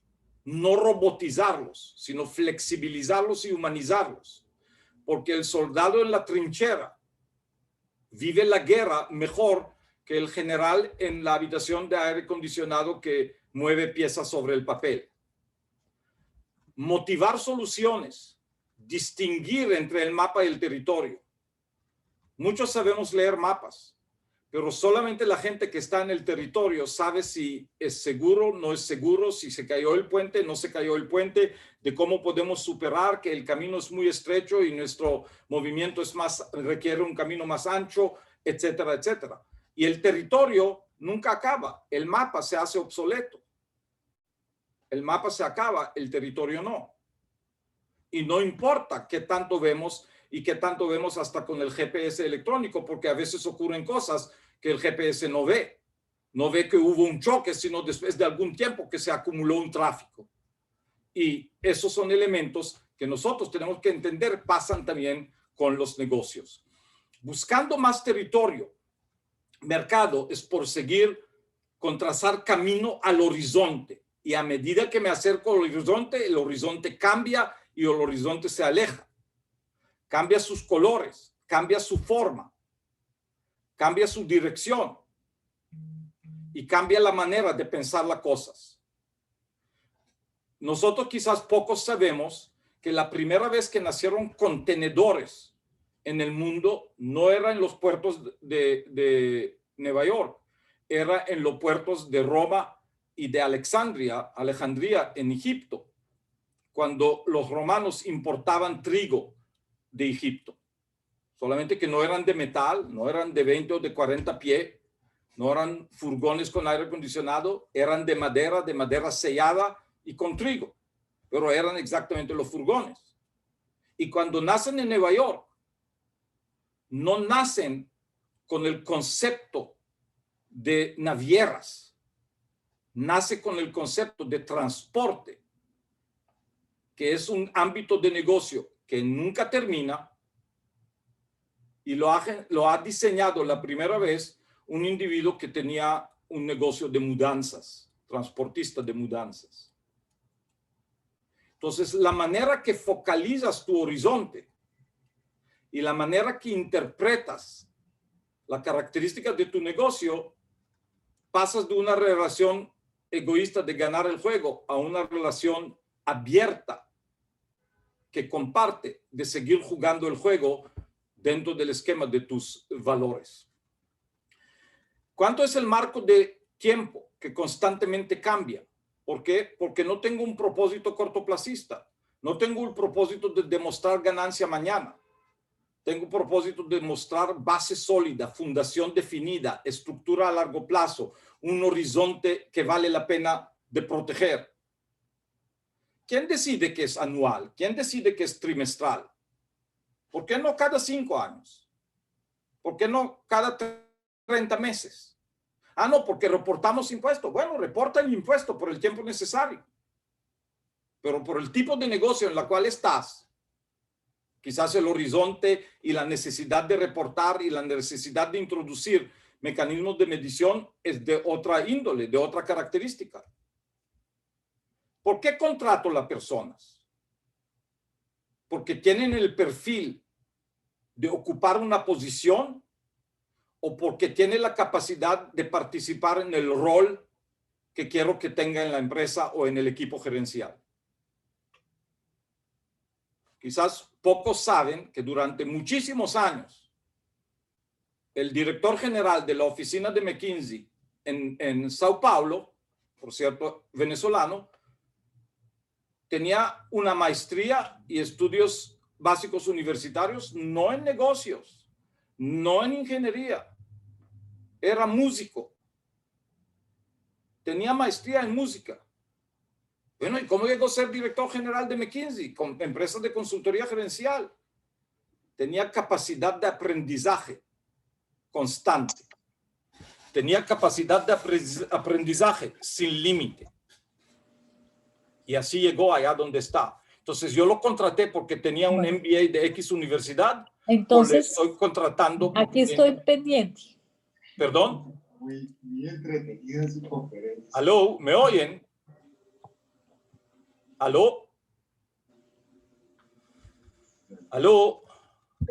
no robotizarlos, sino flexibilizarlos y humanizarlos, porque el soldado en la trinchera vive la guerra mejor que el general en la habitación de aire acondicionado que mueve piezas sobre el papel. Motivar soluciones, distinguir entre el mapa y el territorio. Muchos sabemos leer mapas, pero solamente la gente que está en el territorio sabe si es seguro, no es seguro, si se cayó el puente, no se cayó el puente, de cómo podemos superar que el camino es muy estrecho y nuestro movimiento requiere un camino más ancho, etcétera, etcétera. Y el territorio nunca acaba, el mapa se hace obsoleto. El mapa se acaba, el territorio no. Y no importa qué tanto vemos, y qué tanto vemos hasta con el GPS electrónico, porque a veces ocurren cosas que el GPS no ve. No ve que hubo un choque, sino después de algún tiempo que se acumuló un tráfico. Y esos son elementos que nosotros tenemos que entender, pasan también con los negocios. Buscando más territorio, mercado, es por seguir con trazar camino al horizonte. Y a medida que me acerco al horizonte, el horizonte cambia y el horizonte se aleja. Cambia sus colores, cambia su forma, cambia su dirección y cambia la manera de pensar las cosas. Nosotros quizás pocos sabemos que la primera vez que nacieron contenedores en el mundo no era en los puertos de Nueva York, era en los puertos de Roma y de Alejandría en Egipto, cuando los romanos importaban trigo de Egipto. Solamente que no eran de metal, no eran de 20 o de 40 pies, no eran furgones con aire acondicionado, eran de madera sellada y con trigo, pero eran exactamente los furgones. Y cuando nacen en Nueva York, no nacen con el concepto de navieras, nace con el concepto de transporte, que es un ámbito de negocio que nunca termina, y lo ha diseñado la primera vez un individuo que tenía un negocio de mudanzas, transportista de mudanzas. Entonces, la manera que focalizas tu horizonte y la manera que interpretas la característica de tu negocio pasas de una relación egoísta de ganar el juego a una relación abierta que comparte de seguir jugando el juego dentro del esquema de tus valores. ¿Cuánto es el marco de tiempo que constantemente cambia? ¿Por qué? Porque no tengo un propósito cortoplacista. No tengo el propósito de demostrar ganancia mañana. Tengo un propósito de mostrar base sólida, fundación definida, estructura a largo plazo, un horizonte que vale la pena de proteger. ¿Quién decide que es anual? ¿Quién decide que es trimestral? ¿Por qué no cada 5 años? ¿Por qué no cada 30 meses? Ah, no, porque reportamos impuestos. Bueno, reporta el impuesto por el tiempo necesario. Pero por el tipo de negocio en la cual estás, quizás el horizonte y la necesidad de reportar y la necesidad de introducir mecanismos de medición es de otra índole, de otra característica. ¿Por qué contrato a las personas? Porque tienen el perfil de ocupar una posición o porque tienen la capacidad de participar en el rol que quiero que tenga en la empresa o en el equipo gerencial. Quizás pocos saben que durante muchísimos años el director general de la oficina de McKinsey en Sao Paulo, por cierto, venezolano, tenía una maestría y estudios básicos universitarios, no en negocios, no en ingeniería, era músico, tenía maestría en música. Bueno, ¿y cómo llegó a ser director general de McKinsey, con empresas de consultoría gerencial? Tenía capacidad de aprendizaje constante, tenía capacidad de aprendizaje sin límite. Y así llegó allá donde está. Entonces yo lo contraté porque tenía un MBA de X universidad. Entonces, o le estoy contratando. Aquí estoy pendiente. ¿Perdón? Muy entretenida su conferencia. ¿Aló? ¿Me oyen? ¿Aló? ¿Aló?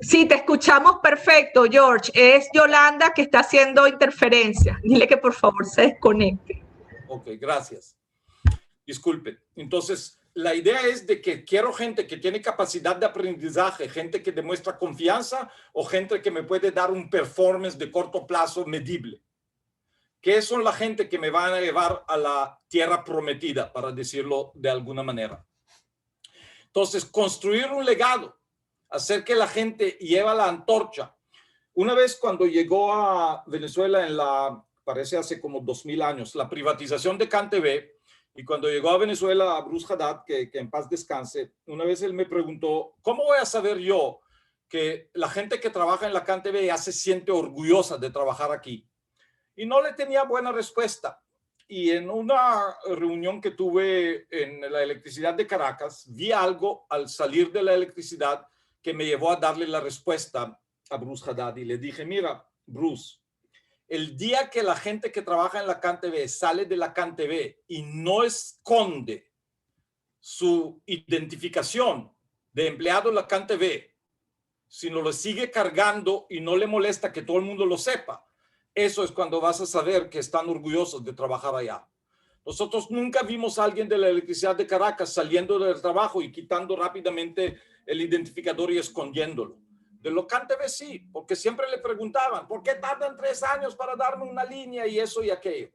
Sí, te escuchamos perfecto, George. Es Yolanda que está haciendo interferencia. Dile que por favor se desconecte. Ok, gracias. Disculpe. Entonces, la idea es de que quiero gente que tiene capacidad de aprendizaje, gente que demuestra confianza o gente que me puede dar un performance de corto plazo medible. ¿Qué son la gente que me van a llevar a la tierra prometida, para decirlo de alguna manera? Entonces, construir un legado, hacer que la gente lleve la antorcha. Una vez cuando llegó a Venezuela parece hace como 2000 años, la privatización de CanTV, y cuando llegó a Venezuela a Bruce Haddad, que en paz descanse, una vez él me preguntó, ¿cómo voy a saber yo que la gente que trabaja en la CanTV ya se siente orgullosa de trabajar aquí? Y no le tenía buena respuesta. Y en una reunión que tuve en la electricidad de Caracas, vi algo al salir de la electricidad que me llevó a darle la respuesta a Bruce Haddad. Y le dije, mira, Bruce, el día que la gente que trabaja en la CanTV sale de la CanTV y no esconde su identificación de empleado en la CanTV, sino lo sigue cargando y no le molesta que todo el mundo lo sepa, eso es cuando vas a saber que están orgullosos de trabajar allá. Nosotros nunca vimos a alguien de la electricidad de Caracas saliendo del trabajo y quitando rápidamente el identificador y escondiéndolo. De lo CanTV sí, porque siempre le preguntaban, ¿por qué tardan 3 años para darme una línea y eso y aquello?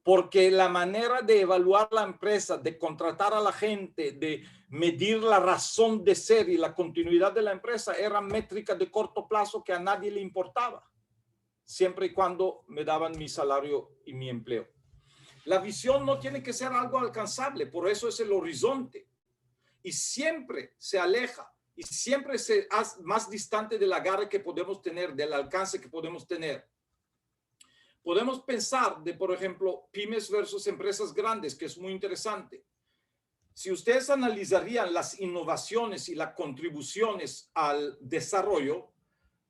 Porque la manera de evaluar la empresa, de contratar a la gente, de medir la razón de ser y la continuidad de la empresa eran métricas de corto plazo que a nadie le importaba, siempre y cuando me daban mi salario y mi empleo. La visión no tiene que ser algo alcanzable, por eso es el horizonte. Y siempre se aleja y siempre se hace más distante del agarre que podemos tener, del alcance que podemos tener. Podemos pensar de, por ejemplo, pymes versus empresas grandes, que es muy interesante. Si ustedes analizarían las innovaciones y las contribuciones al desarrollo,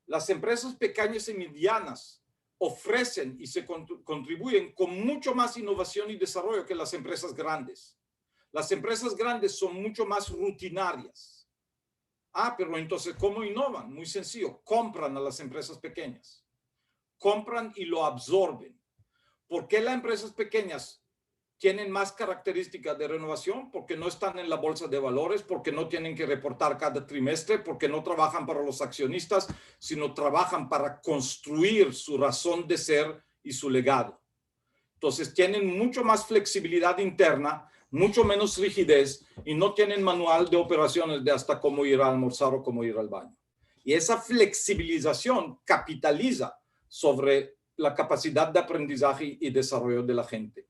las empresas pequeñas y medianas ofrecen y se contribuyen con mucho más innovación y desarrollo que las empresas grandes. Las empresas grandes son mucho más rutinarias. Pero entonces, ¿cómo innovan? Muy sencillo, compran a las empresas pequeñas. Compran y lo absorben. ¿Por qué las empresas pequeñas tienen más características de renovación? Porque no están en la bolsa de valores, porque no tienen que reportar cada trimestre, porque no trabajan para los accionistas, sino trabajan para construir su razón de ser y su legado. Entonces tienen mucho más flexibilidad interna, mucho menos rigidez y no tienen manual de operaciones de hasta cómo ir a almorzar o cómo ir al baño. Y esa flexibilización capitaliza sobre la capacidad de aprendizaje y desarrollo de la gente.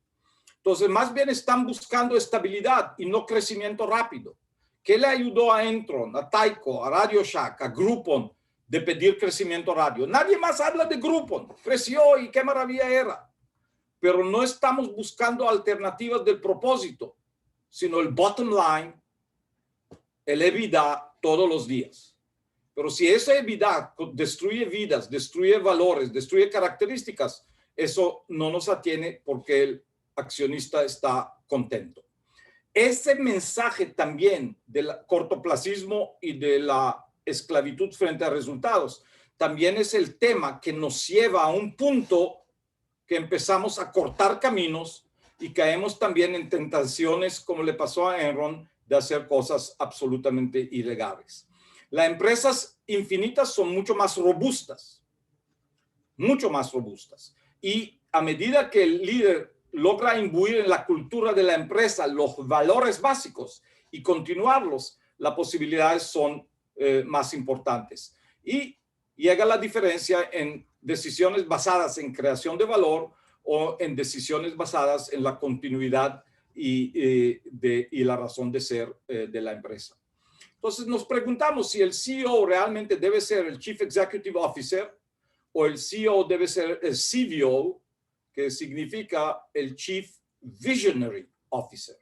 Entonces, más bien están buscando estabilidad y no crecimiento rápido. ¿Qué le ayudó a Entron, a Tyco, a Radio Shack, a Groupon de pedir crecimiento rápido? Nadie más habla de Groupon. Creció y qué maravilla era. Pero no estamos buscando alternativas del propósito, sino el bottom line, el EBITDA todos los días. Pero si esa EBITDA destruye vidas, destruye valores, destruye características, eso no nos atiene porque el accionista está contento. Ese mensaje también del cortoplacismo y de la esclavitud frente a resultados también es el tema que nos lleva a un punto que empezamos a cortar caminos y caemos también en tentaciones, como le pasó a Enron, de hacer cosas absolutamente ilegales. Las empresas infinitas son mucho más robustas, y a medida que el líder logra imbuir en la cultura de la empresa los valores básicos y continuarlos, las posibilidades son más importantes. Y llega la diferencia en decisiones basadas en creación de valor o en decisiones basadas en la continuidad y la razón de ser de la empresa. Entonces nos preguntamos si el CEO realmente debe ser el Chief Executive Officer o el CEO debe ser el CVO, que significa el Chief Visionary Officer.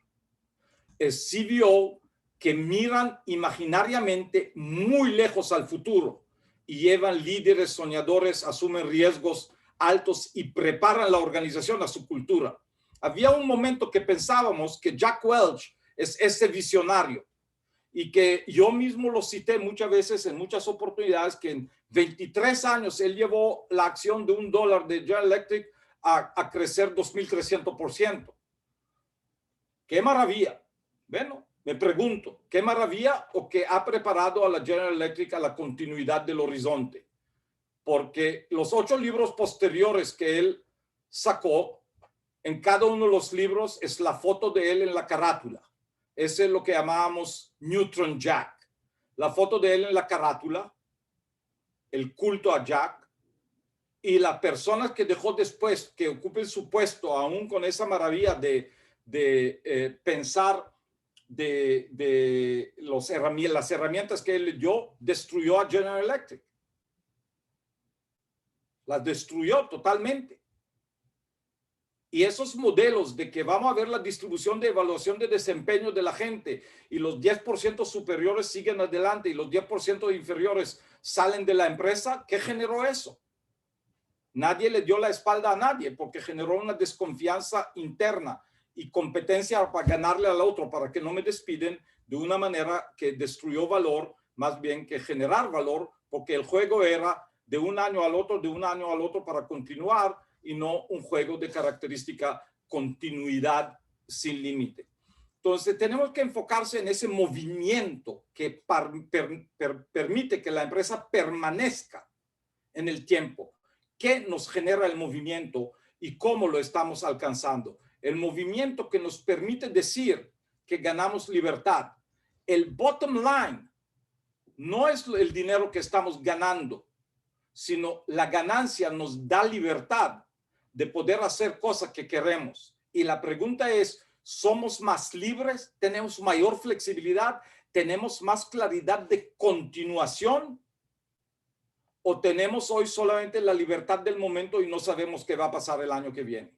El CVO que miran imaginariamente muy lejos al futuro y llevan líderes soñadores, asumen riesgos altos y preparan la organización a su cultura. Había un momento que pensábamos que Jack Welch es ese visionario y que yo mismo lo cité muchas veces en muchas oportunidades, que en 23 años él llevó la acción de $1 de General Electric a crecer 2.300%. ¡Qué maravilla! Bueno, me pregunto, ¿qué maravilla o que ha preparado a la General Electric a la continuidad del horizonte? Porque los 8 libros posteriores que él sacó, en cada uno de los libros es la foto de él en la carátula. Ese es lo que llamábamos Neutron Jack. La foto de él en la carátula, el culto a Jack, y las personas que dejó después que ocupen su puesto, aún con esa maravilla de pensar de las herramientas que él le dio, destruyó a General Electric. Las destruyó totalmente. Y esos modelos de que vamos a ver la distribución de evaluación de desempeño de la gente y los 10% superiores siguen adelante y los 10% inferiores salen de la empresa, ¿qué generó eso? Nadie le dio la espalda a nadie porque generó una desconfianza interna y competencia para ganarle al otro, para que no me despiden, de una manera que destruyó valor más bien que generar valor, porque el juego era de un año al otro para continuar, y no un juego de característica continuidad sin límite. Entonces tenemos que enfocarse en ese movimiento que permite que la empresa permanezca en el tiempo. ¿Qué nos genera el movimiento y cómo lo estamos alcanzando? El movimiento que nos permite decir que ganamos libertad. El bottom line no es el dinero que estamos ganando, sino la ganancia nos da libertad de poder hacer cosas que queremos. Y la pregunta es, ¿somos más libres? ¿Tenemos mayor flexibilidad? ¿Tenemos más claridad de continuación? ¿O tenemos hoy solamente la libertad del momento y no sabemos qué va a pasar el año que viene?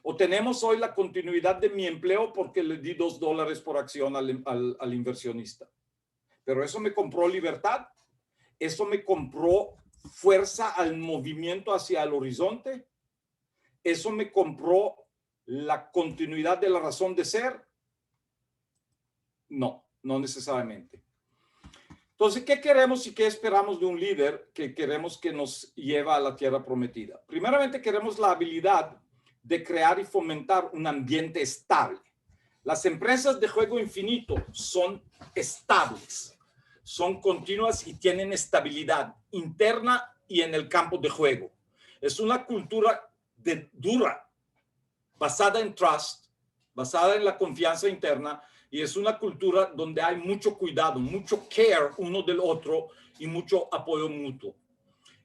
¿O tenemos hoy la continuidad de mi empleo porque le di $2 por acción al inversionista? Pero eso me compró libertad. Eso me compró fuerza al movimiento hacia el horizonte. Eso me compró la continuidad de la razón de ser. No, no necesariamente. Entonces, ¿qué queremos y qué esperamos de un líder que queremos que nos lleve a la tierra prometida? Primeramente, queremos la habilidad de crear y fomentar un ambiente estable. Las empresas de juego infinito son estables, son continuas y tienen estabilidad interna y en el campo de juego. Es una cultura dura, basada en trust, basada en la confianza interna, y es una cultura donde hay mucho cuidado, mucho care uno del otro y mucho apoyo mutuo.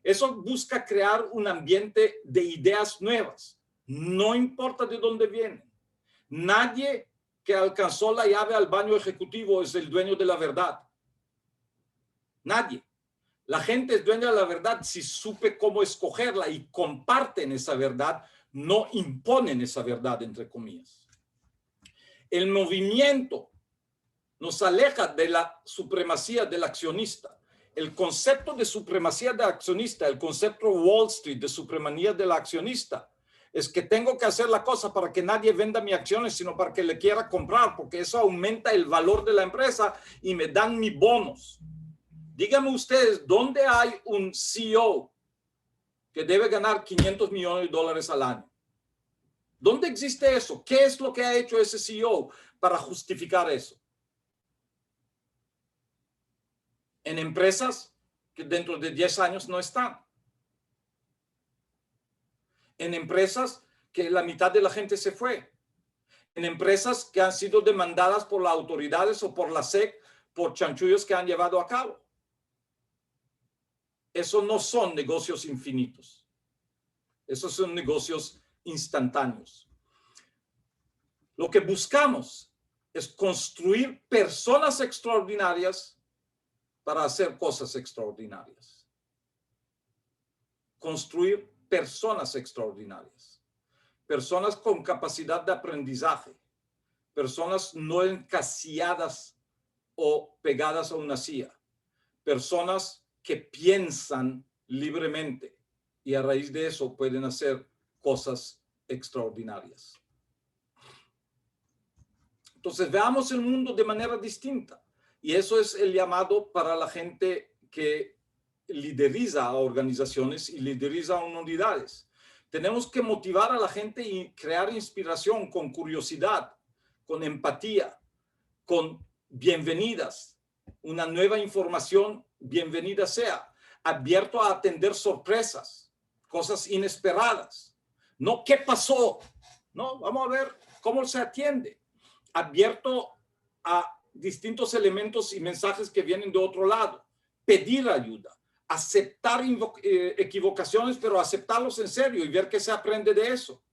Eso busca crear un ambiente de ideas nuevas, no importa de dónde vienen. Nadie que alcanzó la llave al baño ejecutivo es el dueño de la verdad. Nadie. La gente es dueña de la verdad si supe cómo escogerla y comparten esa verdad, no imponen esa verdad, entre comillas. El movimiento nos aleja de la supremacía del accionista. El concepto de supremacía del accionista, el concepto Wall Street de supremacía del accionista, es que tengo que hacer la cosa para que nadie venda mis acciones, sino para que le quiera comprar, porque eso aumenta el valor de la empresa y me dan mis bonos. Díganme ustedes, ¿dónde hay un CEO que debe ganar $500 millones al año? ¿Dónde existe eso? ¿Qué es lo que ha hecho ese CEO para justificar eso? En empresas que dentro de 10 años no están. En empresas que la mitad de la gente se fue. En empresas que han sido demandadas por las autoridades o por la SEC por chanchullos que han llevado a cabo. Esos no son negocios infinitos. Esos son negocios instantáneos. Lo que buscamos es construir personas extraordinarias para hacer cosas extraordinarias. Construir personas extraordinarias. Personas con capacidad de aprendizaje. Personas no encasilladas o pegadas a una silla. Personas que piensan libremente y a raíz de eso pueden hacer cosas extraordinarias. Entonces veamos el mundo de manera distinta y eso es el llamado para la gente que lideriza a organizaciones y lideriza a unidades. Tenemos que motivar a la gente y crear inspiración con curiosidad, con empatía, con bienvenidas, una nueva información, bienvenida sea, abierto a atender sorpresas, cosas inesperadas. No, ¿qué pasó? No, vamos a ver cómo se atiende. Abierto a distintos elementos y mensajes que vienen de otro lado. Pedir ayuda, aceptar equivocaciones, pero aceptarlos en serio y ver qué se aprende de eso.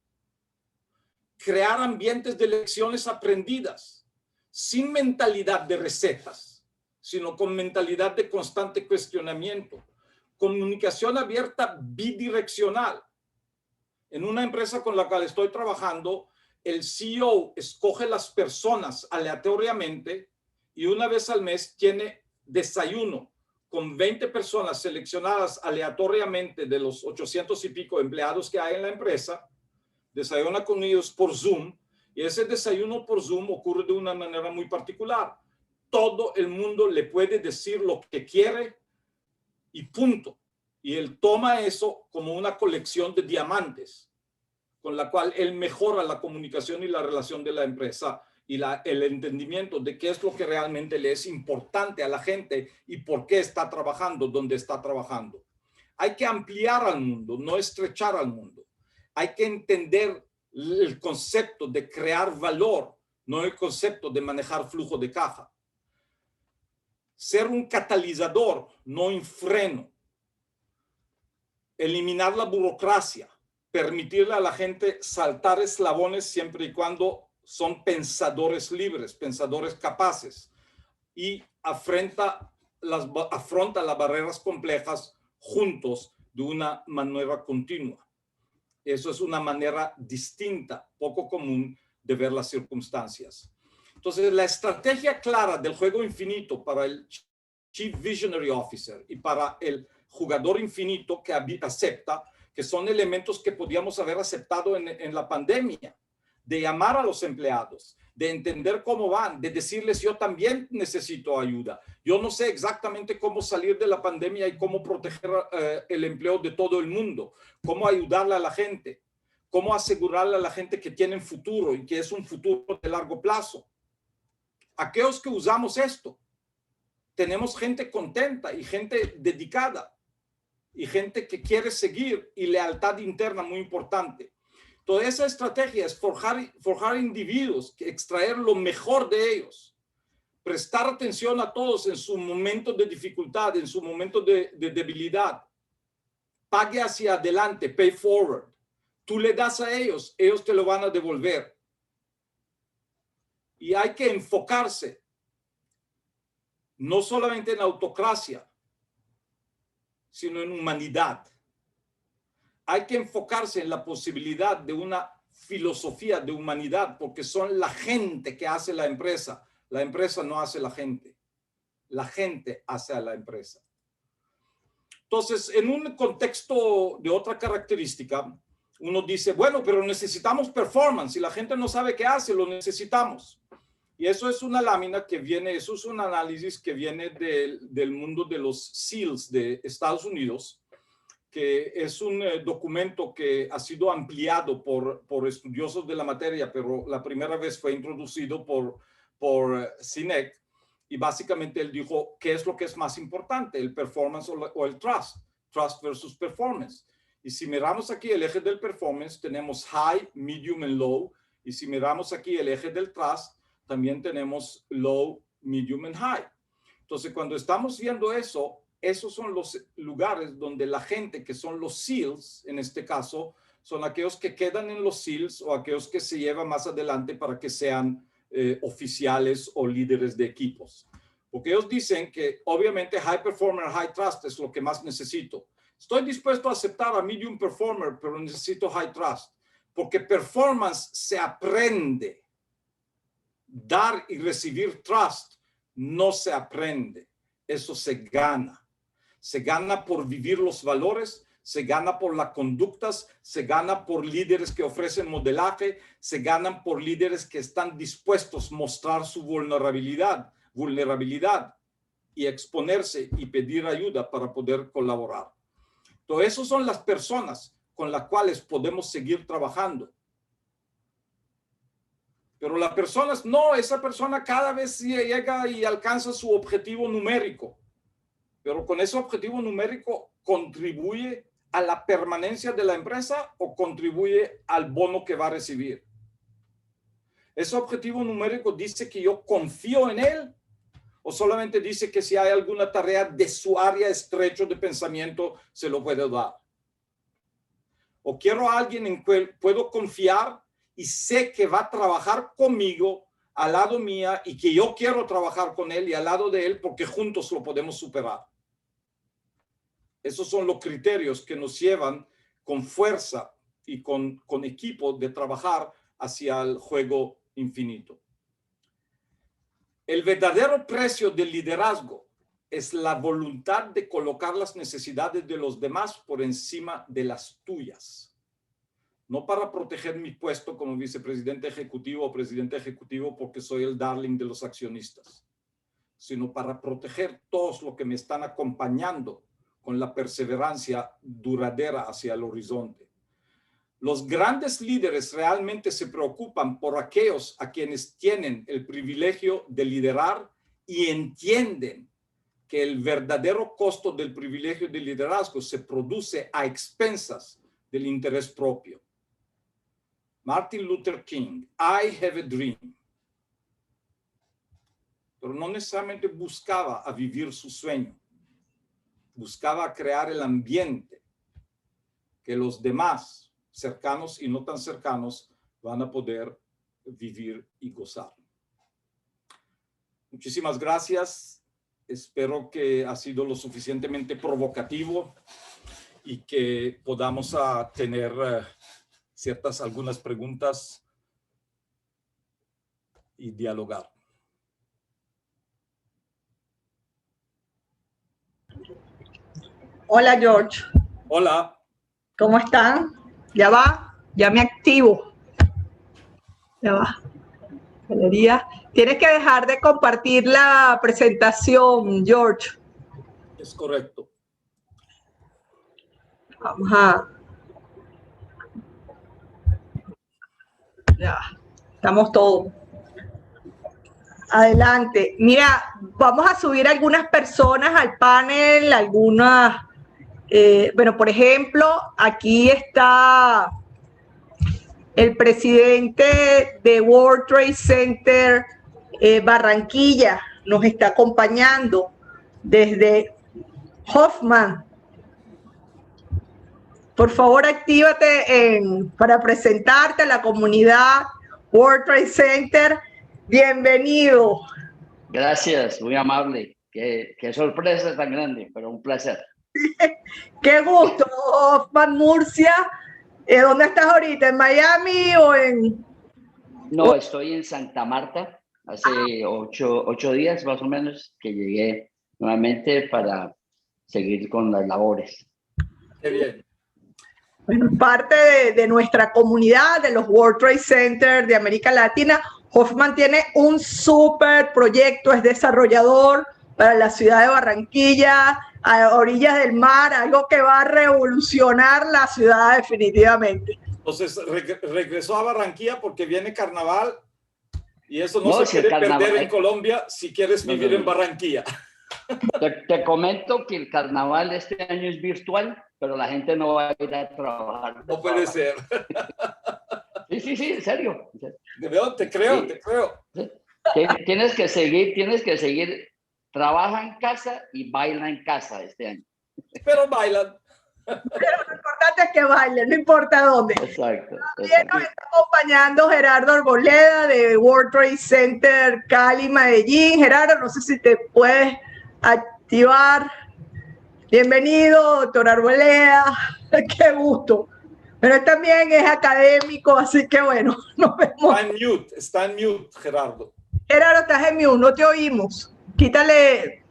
Crear ambientes de lecciones aprendidas, sin mentalidad de recetas, sino con mentalidad de constante cuestionamiento. Comunicación abierta bidireccional. En una empresa con la cual estoy trabajando, el CEO escoge las personas aleatoriamente y una vez al mes tiene desayuno con 20 personas seleccionadas aleatoriamente de los 800 y pico empleados que hay en la empresa. Desayuna con ellos por Zoom y ese desayuno por Zoom ocurre de una manera muy particular. Todo el mundo le puede decir lo que quiere y punto. Y él toma eso como una colección de diamantes con la cual él mejora la comunicación y la relación de la empresa y el entendimiento de qué es lo que realmente le es importante a la gente y por qué está trabajando donde está trabajando. Hay que ampliar al mundo, no estrechar al mundo. Hay que entender el concepto de crear valor, no el concepto de manejar flujo de caja. Ser un catalizador, no un freno. Eliminar la burocracia, permitirle a la gente saltar eslabones siempre y cuando son pensadores libres, pensadores capaces y afronta las barreras complejas juntos de una manera continua. Eso es una manera distinta, poco común de ver las circunstancias. Entonces, la estrategia clara del juego infinito para el Chief Visionary Officer y para el jugador infinito que acepta, que son elementos que podíamos haber aceptado en la pandemia, de llamar a los empleados, de entender cómo van, de decirles yo también necesito ayuda. Yo no sé exactamente cómo salir de la pandemia y cómo proteger el empleo de todo el mundo, cómo ayudarle a la gente, cómo asegurarle a la gente que tienen futuro y que es un futuro de largo plazo. Aquellos que usamos esto, tenemos gente contenta y gente dedicada y gente que quiere seguir y lealtad interna muy importante. Toda esa estrategia es forjar individuos, extraer lo mejor de ellos, prestar atención a todos en su momento de dificultad, en su momento de debilidad. Pague hacia adelante, pay forward. Tú le das a ellos, ellos te lo van a devolver. Y hay que enfocarse no solamente en autocracia, sino en humanidad. Hay que enfocarse en la posibilidad de una filosofía de humanidad, porque son la gente que hace la empresa. La empresa no hace la gente hace a la empresa. Entonces, en un contexto de otra característica, uno dice, bueno, pero necesitamos performance. Si la gente no sabe qué hace, lo necesitamos. Y eso es una lámina que viene, eso es un análisis que viene del mundo de los SEALs de Estados Unidos, que es un documento que ha sido ampliado por estudiosos de la materia, pero la primera vez fue introducido por Sinek, y básicamente él dijo, ¿qué es lo que es más importante? ¿El performance o el trust? Trust versus performance. Y si miramos aquí el eje del performance, tenemos high, medium y low, y si miramos aquí el eje del trust, también tenemos low, medium y high. Entonces, cuando estamos viendo eso, esos son los lugares donde la gente que son los SEALs, en este caso, son aquellos que quedan en los SEALs o aquellos que se llevan más adelante para que sean oficiales o líderes de equipos. Porque ellos dicen que obviamente high performer, high trust es lo que más necesito. Estoy dispuesto a aceptar a medium performer, pero necesito high trust. Porque performance se aprende. Dar y recibir trust no se aprende. Eso se gana. Se gana por vivir los valores, se gana por las conductas, se gana por líderes que ofrecen modelaje, se ganan por líderes que están dispuestos a mostrar su vulnerabilidad y exponerse y pedir ayuda para poder colaborar. Entonces, esas son las personas con las cuales podemos seguir trabajando. Pero las personas, no, esa persona cada vez llega y alcanza su objetivo numérico. Pero con ese objetivo numérico, ¿contribuye a la permanencia de la empresa o contribuye al bono que va a recibir? ¿Ese objetivo numérico dice que yo confío en él o solamente dice que si hay alguna tarea de su área estrecho de pensamiento se lo puedo dar? ¿O quiero a alguien en quien puedo confiar y sé que va a trabajar conmigo al lado mía y que yo quiero trabajar con él y al lado de él porque juntos lo podemos superar? Esos son los criterios que nos llevan con fuerza y con equipo de trabajar hacia el juego infinito. El verdadero precio del liderazgo es la voluntad de colocar las necesidades de los demás por encima de las tuyas. No para proteger mi puesto como vicepresidente ejecutivo o presidente ejecutivo porque soy el darling de los accionistas, sino para proteger todos los que me están acompañando con la perseverancia duradera hacia el horizonte. Los grandes líderes realmente se preocupan por aquellos a quienes tienen el privilegio de liderar y entienden que el verdadero costo del privilegio de liderazgo se produce a expensas del interés propio. Martin Luther King, I have a dream. Pero no necesariamente buscaba a vivir su sueño. Buscaba crear el ambiente que los demás, cercanos y no tan cercanos, van a poder vivir y gozar. Muchísimas gracias. Espero que ha sido lo suficientemente provocativo y que podamos tener algunas preguntas y dialogar. Hola, George. Hola. ¿Cómo están? Ya va, ya me activo. Ya va. Galería. Tienes que dejar de compartir la presentación, George. Es correcto. Vamos a... Ya, estamos todos. Adelante. Mira, vamos a subir algunas personas al panel, algunas... bueno, por ejemplo, aquí está el presidente de World Trade Center Barranquilla, nos está acompañando desde Hoffman. Por favor, actívate para presentarte a la comunidad World Trade Center. Bienvenido. Gracias, muy amable. Qué sorpresa tan grande, pero un placer. Qué gusto, Hoffman Murcia. ¿Dónde estás ahorita? ¿En Miami o en...? No, estoy en Santa Marta. Hace 8 días más o menos que llegué nuevamente para seguir con las labores. Qué bien. Bueno, parte de nuestra comunidad, de los World Trade Center de América Latina. Hoffman tiene un súper proyecto, es desarrollador para la ciudad de Barranquilla, a orillas del mar, algo que va a revolucionar la ciudad definitivamente. Entonces, regresó a Barranquilla porque viene carnaval y eso no No, se si el quiere carnaval- perder en Colombia si quieres vivir en Barranquilla. Te comento que el carnaval este año es virtual, pero la gente no va a ir a trabajar. No puede ser. Sí, en serio. De verdad, te creo, Sí. te creo. Tienes que seguir. Trabaja en casa y baila en casa este año. Pero bailan. Pero lo importante es que bailen, no importa dónde. Exacto. También nos está acompañando Gerardo Arboleda de World Trade Center Cali, Medellín. Gerardo, no sé si te puedes activar. Bienvenido, doctor Arboleda. Qué gusto. Pero él también es académico, así que bueno, nos vemos. Está en mute, Gerardo. Gerardo, estás en mute, no te oímos. Quítale.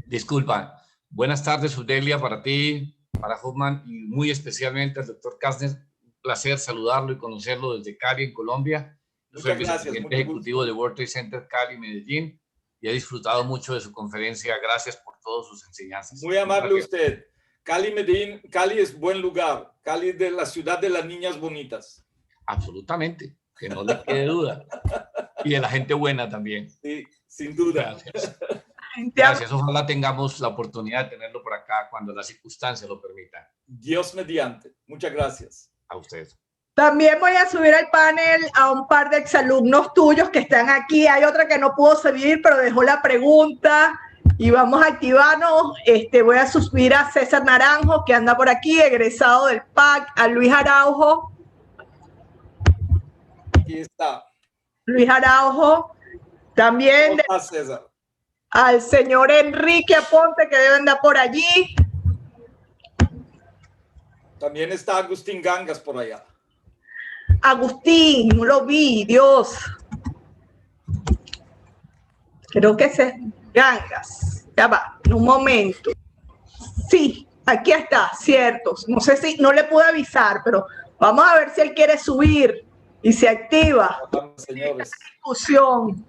Disculpa. Buenas tardes, Udelia, para ti, para Hoffman y muy especialmente al doctor Kastner. Un placer saludarlo y conocerlo desde Cali, en Colombia. Yo soy el vicepresidente ejecutivo de World Trade Center Cali, Medellín, y he disfrutado mucho de su conferencia. Gracias por todas sus enseñanzas. Muy amable usted. Cali, Medellín, Cali es buen lugar. Cali es de la ciudad de las niñas bonitas. Absolutamente, que no le quede duda. Y de la gente buena también. Sí, sin duda. Gracias. Gracias. Ojalá tengamos la oportunidad de tenerlo por acá cuando las circunstancias lo permitan. Dios mediante. Muchas gracias. A usted. También voy a subir al panel a un par de exalumnos tuyos que están aquí. Hay otra que no pudo subir, pero dejó la pregunta y vamos a activarnos. Voy a subir a César Naranjo, que anda por aquí, egresado del PAC, a Luis Araujo. Aquí está. Luis Araujo. También ¿Cómo estás, César? al señor Enrique Aponte, que debe andar por allí. También está Agustín Gangas por allá. Agustín, no lo vi, Dios. Creo que es Gangas. Ya va, en un momento. Sí, aquí está, cierto. No sé si, no le pude avisar, pero vamos a ver si él quiere subir y se activa. Vamos, señores. Discusión.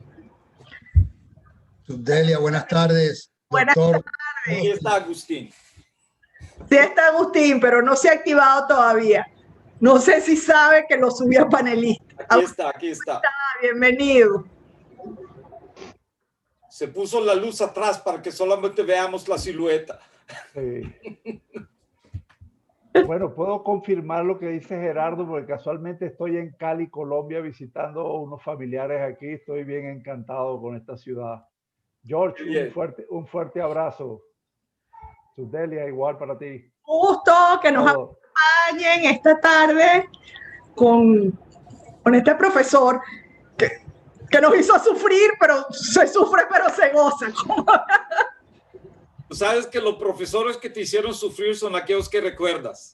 Delia, buenas tardes. Buenas Doctor. Aquí está Agustín. Sí está Agustín, pero no se ha activado todavía. No sé si sabe que lo subí a panelista. Aquí está, aquí está. Bienvenido. Se puso la luz atrás para que solamente veamos la silueta. Sí. Bueno, puedo confirmar lo que dice Gerardo, porque casualmente estoy en Cali, Colombia, visitando unos familiares aquí. Estoy bien encantado con esta ciudad. George, un fuerte abrazo. Delia, igual para ti. Gusto que nos acompañen esta tarde con este profesor que nos hizo sufrir, pero se sufre, pero se goza. Tú sabes que los profesores que te hicieron sufrir son aquellos que recuerdas.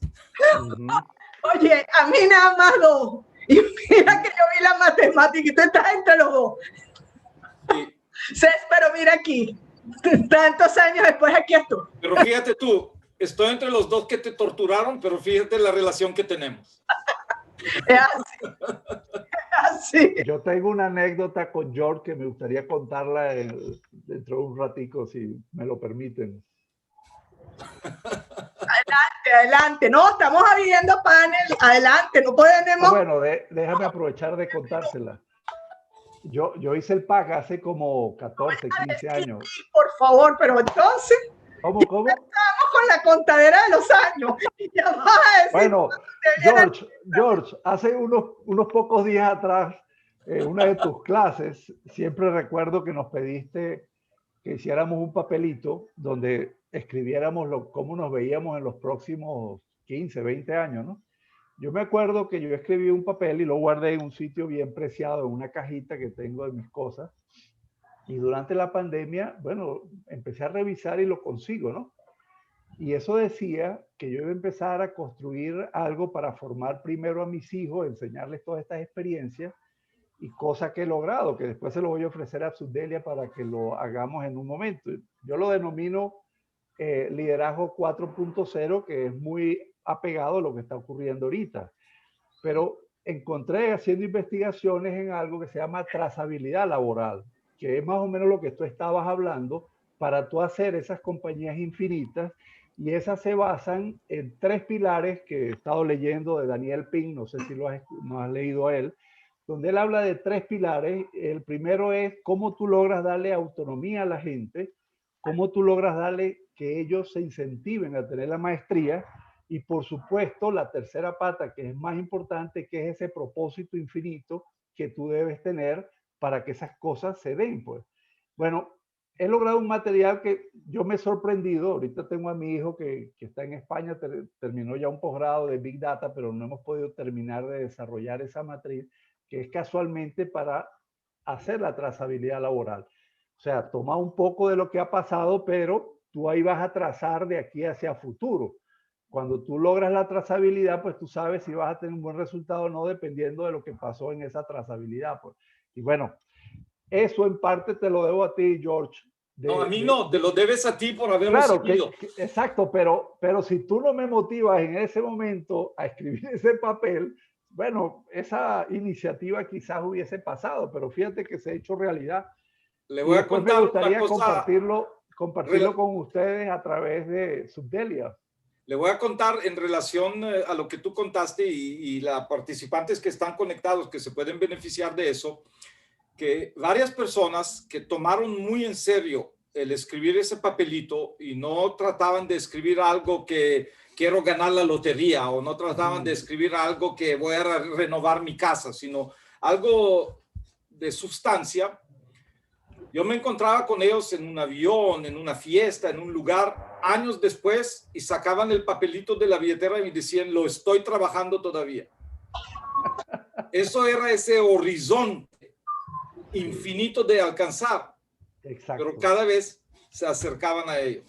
Oye, a mí nada más dos. Y mira que yo vi la matemática y tú estás entre los dos. Sí. Pero mira aquí, tantos años después aquí estoy. Pero fíjate tú, estoy entre los dos que te torturaron, pero fíjate la relación que tenemos. Es así. Sí. Yo tengo una anécdota con George que me gustaría contarla dentro de un ratico, si me lo permiten. Adelante. No, estamos abriendo panel. Adelante, no podemos. Bueno, déjame aprovechar de contársela. Yo hice el PAC hace como 14, 15 años. Sí, por favor, pero entonces ¿Cómo? estamos con la contadera de los años. Ya vas a decir, Bueno, George, hace unos pocos días atrás, en una de tus clases, siempre recuerdo que nos pediste que hiciéramos un papelito donde escribiéramos cómo nos veíamos en los próximos 15, 20 años, ¿no? Yo me acuerdo que yo escribí un papel y lo guardé en un sitio bien preciado, en una cajita que tengo de mis cosas. Y durante la pandemia, bueno, empecé a revisar y lo consigo, ¿no? Y eso decía que yo iba a empezar a construir algo para formar primero a mis hijos, enseñarles todas estas experiencias y cosa que he logrado, que después se lo voy a ofrecer a Subdelia para que lo hagamos en un momento. Yo lo denomino liderazgo 4.0, que es muy apegado a lo que está ocurriendo ahorita. Pero encontré haciendo investigaciones en algo que se llama trazabilidad laboral, que es más o menos lo que tú estabas hablando, para tú hacer esas compañías infinitas, y esas se basan en 3 pilares que he estado leyendo de Daniel Pink, no sé si no has leído a él, donde él habla de 3 pilares. El primero es cómo tú logras darle autonomía a la gente, cómo tú logras darle que ellos se incentiven a tener la maestría, y por supuesto la tercera pata, que es más importante, que es ese propósito infinito que tú debes tener para que esas cosas se den, pues. Bueno, he logrado un material que yo me he sorprendido. Ahorita tengo a mi hijo que está en España, terminó ya un posgrado de Big Data, pero no hemos podido terminar de desarrollar esa matriz, que es casualmente para hacer la trazabilidad laboral. O sea, toma un poco de lo que ha pasado, pero tú ahí vas a trazar de aquí hacia futuro. Cuando tú logras la trazabilidad, pues tú sabes si vas a tener un buen resultado o no, dependiendo de lo que pasó en esa trazabilidad, pues. Y bueno, eso en parte te lo debo a ti, George. No, a mí no, te lo debes a ti por haberlo seguido. Exacto, pero si tú no me motivas en ese momento a escribir ese papel, bueno, esa iniciativa quizás hubiese pasado, pero fíjate que se ha hecho realidad. Le voy a contar, me gustaría compartirlo con ustedes a través de Subdelia. Le voy a contar en relación a lo que tú contaste y las participantes que están conectados, que se pueden beneficiar de eso, que varias personas que tomaron muy en serio el escribir ese papelito y no trataban de escribir algo que quiero ganar la lotería, o no trataban de escribir algo que voy a renovar mi casa, sino algo de sustancia. Yo me encontraba con ellos en un avión, en una fiesta, en un lugar, años después, y sacaban el papelito de la billetera y me decían, lo estoy trabajando todavía. Eso era ese horizonte infinito de alcanzar. Exacto. Pero cada vez se acercaban a ello.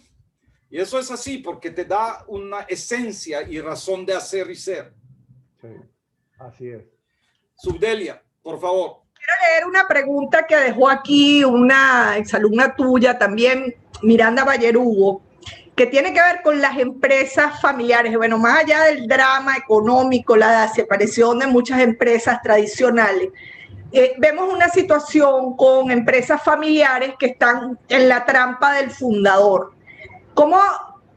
Y eso es así porque te da una esencia y razón de hacer y ser. Sí, así es. Subdelia, por favor. Quiero leer una pregunta que dejó aquí una exalumna tuya también, Miranda Vallerugo, que tiene que ver con las empresas familiares. Bueno, más allá del drama económico, la desaparición de muchas empresas tradicionales, vemos una situación con empresas familiares que están en la trampa del fundador. ¿Cómo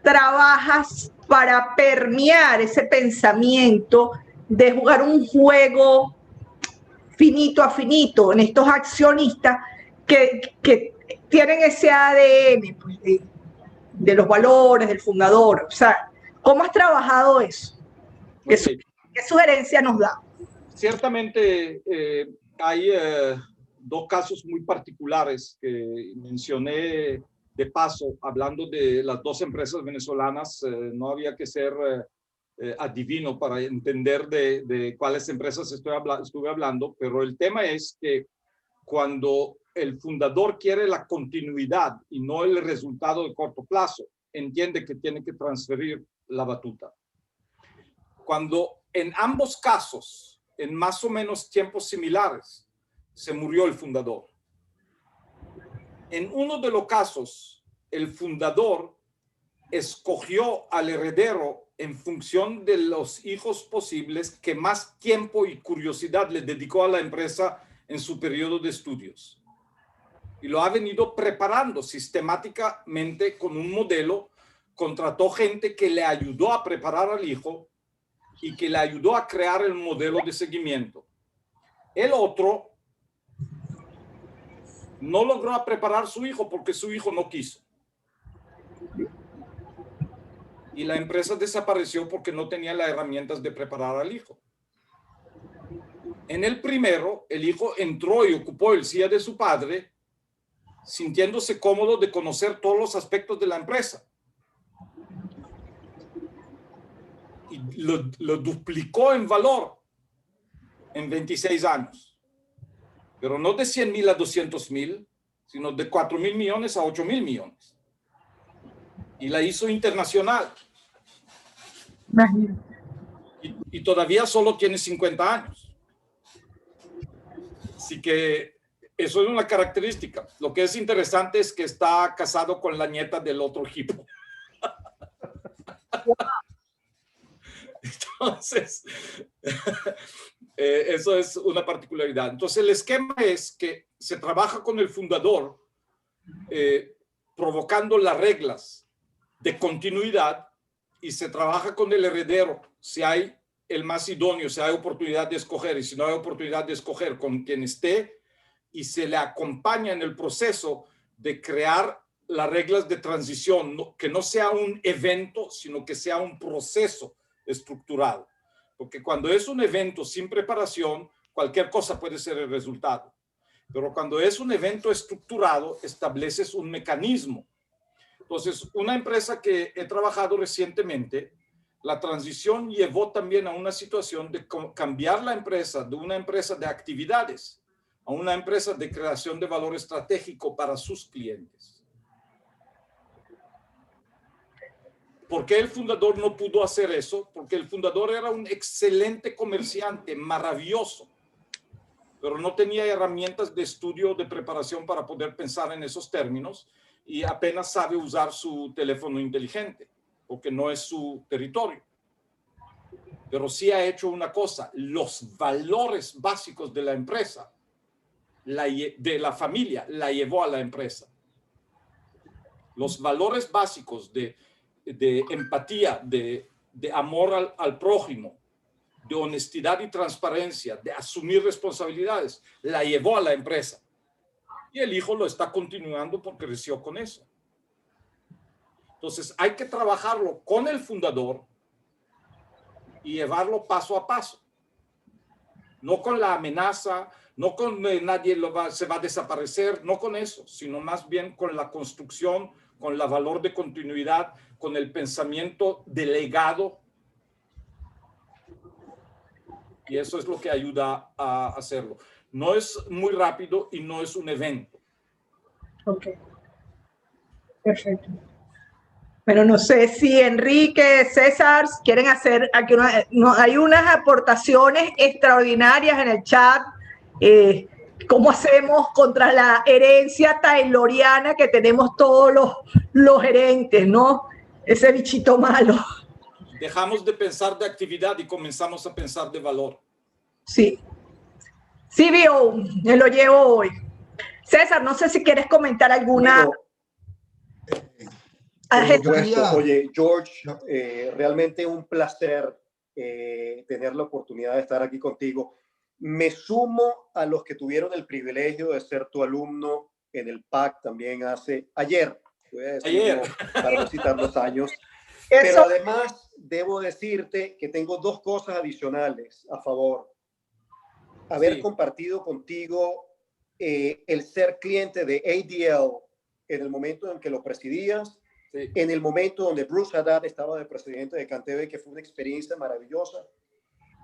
trabajas para permear ese pensamiento de jugar un juego finito a finito en estos accionistas que tienen ese ADN pues, de los valores del fundador? O sea, ¿cómo has trabajado eso? ¿Qué sugerencia nos da? Ciertamente hay 2 casos muy particulares que mencioné de paso, hablando de las 2 empresas venezolanas. No había que ser adivino para entender de cuáles empresas estuve hablando, pero el tema es que cuando el fundador quiere la continuidad y no el resultado de corto plazo, entiende que tiene que transferir la batuta. Cuando en ambos casos, en más o menos tiempos similares, se murió el fundador. En uno de los casos, el fundador escogió al heredero en función de los hijos posibles que más tiempo y curiosidad le dedicó a la empresa en su periodo de estudios. Y lo ha venido preparando sistemáticamente con un modelo. Contrató gente que le ayudó a preparar al hijo y que le ayudó a crear el modelo de seguimiento. El otro no logró preparar a su hijo porque su hijo no quiso. Y la empresa desapareció porque no tenía las herramientas de preparar al hijo. En el primero, el hijo entró y ocupó el silla de su padre, sintiéndose cómodo de conocer todos los aspectos de la empresa. Y lo duplicó en valor en 26 años. Pero no de 100.000 a 200.000, sino de 4.000 millones a 8.000 millones. Y la hizo internacional. Y todavía solo tiene 50 años. Así que eso es una característica. Lo que es interesante es que está casado con la nieta del otro equipo. Entonces, eso es una particularidad. Entonces, el esquema es que se trabaja con el fundador, provocando las reglas de continuidad, y se trabaja con el heredero si hay el más idóneo, si hay oportunidad de escoger, y si no hay oportunidad de escoger, con quien esté, y se le acompaña en el proceso de crear las reglas de transición, que no sea un evento, sino que sea un proceso estructurado. Porque cuando es un evento sin preparación, cualquier cosa puede ser el resultado. Pero cuando es un evento estructurado, estableces un mecanismo. Entonces, una empresa que he trabajado recientemente, la transición llevó también a una situación de cambiar la empresa de una empresa de actividades a una empresa de creación de valor estratégico para sus clientes. ¿Por qué el fundador no pudo hacer eso? Porque el fundador era un excelente comerciante, maravilloso, pero no tenía herramientas de estudio, de preparación para poder pensar en esos términos, y apenas sabe usar su teléfono inteligente, porque no es su territorio. Pero sí ha hecho una cosa: los valores básicos de la empresa, de la familia, la llevó a la empresa. Los valores básicos de empatía, de amor al prójimo, de honestidad y transparencia, de asumir responsabilidades, la llevó a la empresa. Y el hijo lo está continuando porque creció con eso. Entonces hay que trabajarlo con el fundador y llevarlo paso a paso. No con la amenaza, no con nadie se va a desaparecer, no con eso, sino más bien con la construcción, con el valor de continuidad, con el pensamiento de legado. Y eso es lo que ayuda a hacerlo. No es muy rápido y no es un evento. Ok. Perfecto. Bueno, no sé si Enrique, César quieren hacer aquí hay unas aportaciones extraordinarias en el chat. ¿Cómo hacemos contra la herencia tayloriana que tenemos todos los gerentes, ¿no? Ese bichito malo. Dejamos de pensar de actividad y comenzamos a pensar de valor. Sí. Sí, vio, me lo llevo hoy. César, no sé si quieres comentar alguna. Oye, George, realmente un placer tener la oportunidad de estar aquí contigo. Me sumo a los que tuvieron el privilegio de ser tu alumno en el PAC también ayer, voy a decirlo, para no citar los años. Pero además debo decirte que tengo dos cosas adicionales a favor. Haber compartido contigo el ser cliente de ADL en el momento en que lo presidías, en el momento donde Bruce Haddad estaba de presidente de Cantebe, que fue una experiencia maravillosa.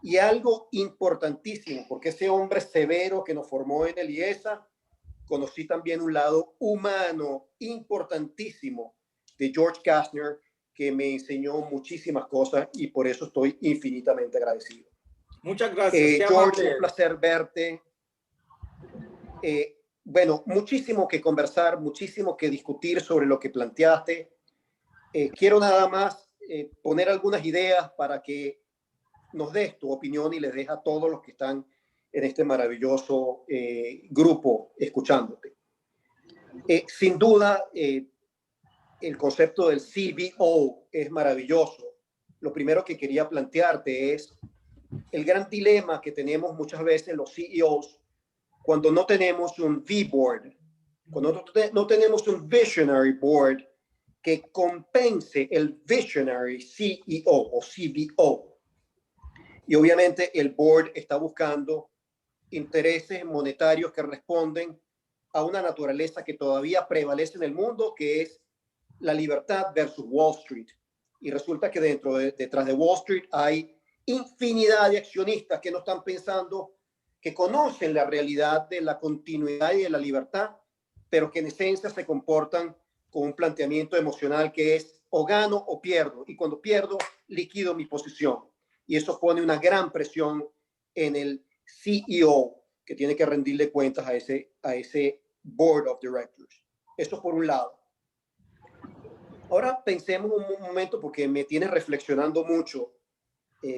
Y algo importantísimo, porque ese hombre severo que nos formó en el IESA, conocí también un lado humano importantísimo de George Kastner, que me enseñó muchísimas cosas y por eso estoy infinitamente agradecido. Muchas gracias. George, un placer verte. Bueno, muchísimo que conversar, muchísimo que discutir sobre lo que planteaste. quiero nada más poner algunas ideas para que nos des tu opinión y les des a todos los que están en este maravilloso grupo escuchándote. Sin duda, el concepto del CBO es maravilloso. Lo primero que quería plantearte es el gran dilema que tenemos muchas veces los CEOs cuando no tenemos un V-Board, cuando no tenemos un Visionary Board que compense el Visionary CEO o CBO. Y obviamente el Board está buscando intereses monetarios que responden a una naturaleza que todavía prevalece en el mundo, que es la libertad versus Wall Street. Y resulta que detrás de Wall Street hay infinidad de accionistas que no están pensando, que conocen la realidad de la continuidad y de la libertad, pero que en esencia se comportan con un planteamiento emocional que es o gano o pierdo. Y cuando pierdo, liquido mi posición. Y eso pone una gran presión en el CEO, que tiene que rendirle cuentas a ese Board of Directors. Eso por un lado. Ahora pensemos un momento, porque me tienes reflexionando mucho.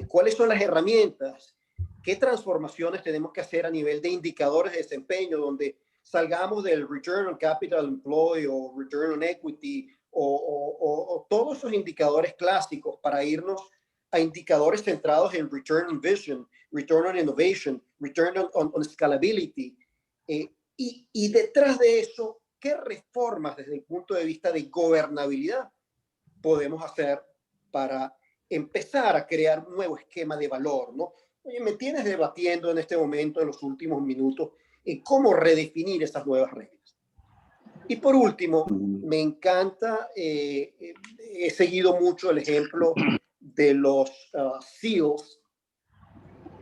¿Cuáles son las herramientas? ¿Qué transformaciones tenemos que hacer a nivel de indicadores de desempeño, donde salgamos del Return on Capital Employed o Return on Equity o todos esos indicadores clásicos para irnos a indicadores centrados en Return on Vision, Return on Innovation, Return on Scalability? Y detrás de eso, ¿qué reformas desde el punto de vista de gobernabilidad podemos hacer para empezar a crear un nuevo esquema de valor, ¿no? Oye, me tienes debatiendo en este momento, en los últimos minutos, en cómo redefinir esas nuevas reglas. Y por último, me encanta, he seguido mucho el ejemplo de los SEALs,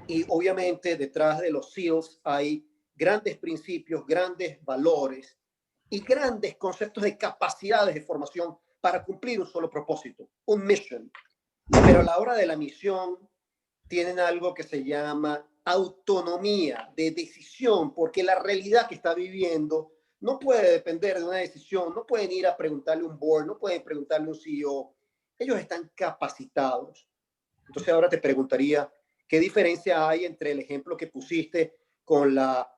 y obviamente detrás de los SEALs hay grandes principios, grandes valores y grandes conceptos de capacidades de formación para cumplir un solo propósito, un mission. Pero a la hora de la misión tienen algo que se llama autonomía de decisión, porque la realidad que está viviendo no puede depender de una decisión, no pueden ir a preguntarle a un board, no pueden preguntarle a un CEO. Ellos están capacitados. Entonces ahora te preguntaría, ¿qué diferencia hay entre el ejemplo que pusiste con la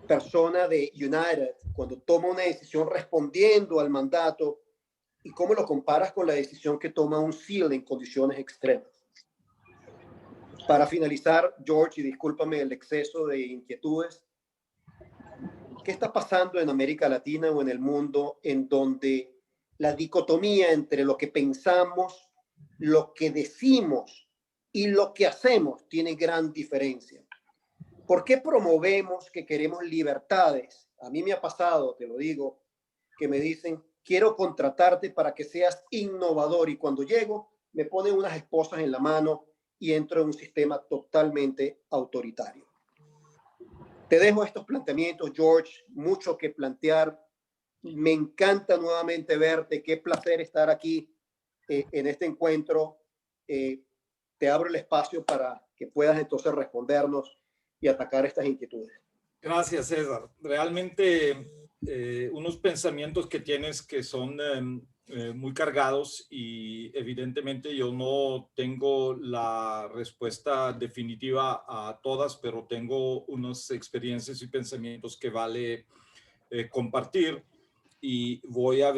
persona de United cuando toma una decisión respondiendo al mandato, y cómo lo comparas con la decisión que toma un SEAL en condiciones extremas? Para finalizar, George, y discúlpame el exceso de inquietudes, ¿qué está pasando en América Latina o en el mundo en donde la dicotomía entre lo que pensamos, lo que decimos y lo que hacemos tiene gran diferencia? ¿Por qué promovemos que queremos libertades? A mí me ha pasado, te lo digo, que me dicen, quiero contratarte para que seas innovador, y cuando llego me ponen unas esposas en la mano y entro en un sistema totalmente autoritario. Te dejo estos planteamientos, George, mucho que plantear. Me encanta nuevamente verte, qué placer estar aquí en este encuentro. Te abro el espacio para que puedas entonces respondernos y atacar estas inquietudes. Gracias, César. Realmente unos pensamientos que tienes que son muy cargados, y evidentemente yo no tengo la respuesta definitiva a todas, pero tengo unas experiencias y pensamientos que vale compartir, y voy a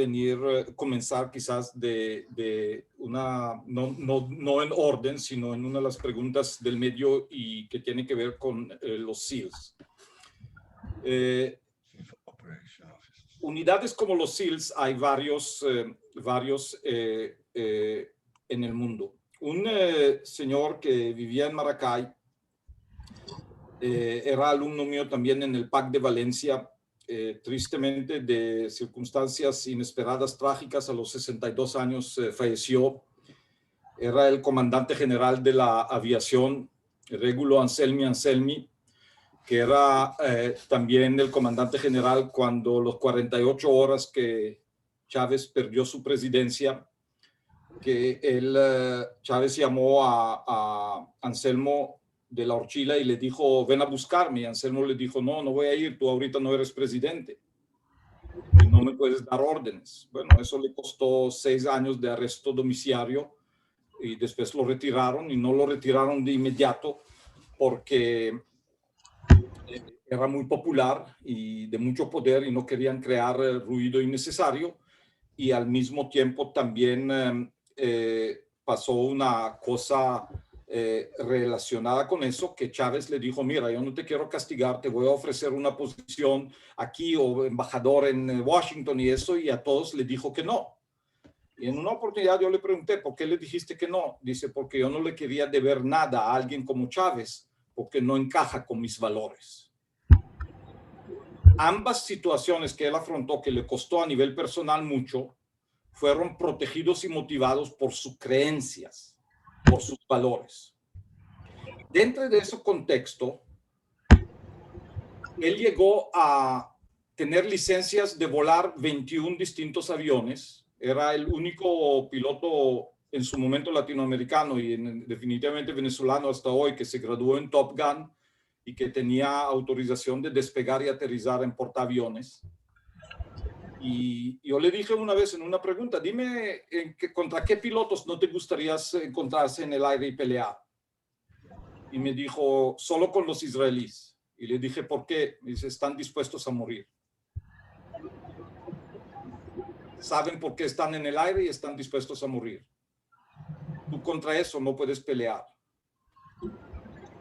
comenzar quizás de una, no en orden, sino en una de las preguntas del medio y que tiene que ver con los SEALs. Unidades como los SEALs hay varios en el mundo. Un señor que vivía en Maracay, era alumno mío también en el PAC de Valencia, tristemente de circunstancias inesperadas, trágicas, a los 62 años falleció. Era el comandante general de la aviación, Regulo Anselmi, que era también el comandante general cuando los 48 horas que Chávez perdió su presidencia, que Chávez llamó a Anselmo de la Orchila y le dijo, ven a buscarme. Y Anselmo le dijo, no voy a ir, tú ahorita no eres presidente. Y no me puedes dar órdenes. Bueno, eso le costó 6 años de arresto domiciliario y después lo retiraron, y no lo retiraron de inmediato porque era muy popular y de mucho poder y no querían crear ruido innecesario. Y al mismo tiempo también pasó una cosa relacionada con eso, que Chávez le dijo: mira, yo no te quiero castigar, te voy a ofrecer una posición aquí o embajador en Washington y eso, y a todos le dijo que no. Y en una oportunidad yo le pregunté: ¿por qué le dijiste que no? Dice: porque yo no le quería deber nada a alguien como Chávez, porque no encaja con mis valores. Ambas situaciones que él afrontó, que le costó a nivel personal mucho, fueron protegidos y motivados por sus creencias, por sus valores. Dentro de ese contexto, él llegó a tener licencias de volar 21 distintos aviones. Era el único piloto en su momento latinoamericano y definitivamente venezolano hasta hoy que se graduó en Top Gun y que tenía autorización de despegar y aterrizar en portaaviones. Y yo le dije una vez en una pregunta: dime, ¿contra qué pilotos no te gustaría encontrarse en el aire y pelear? Y me dijo: solo con los israelíes. Y le dije: ¿por qué? Me dice: están dispuestos a morir. Saben por qué están en el aire y están dispuestos a morir. Tú contra eso no puedes pelear,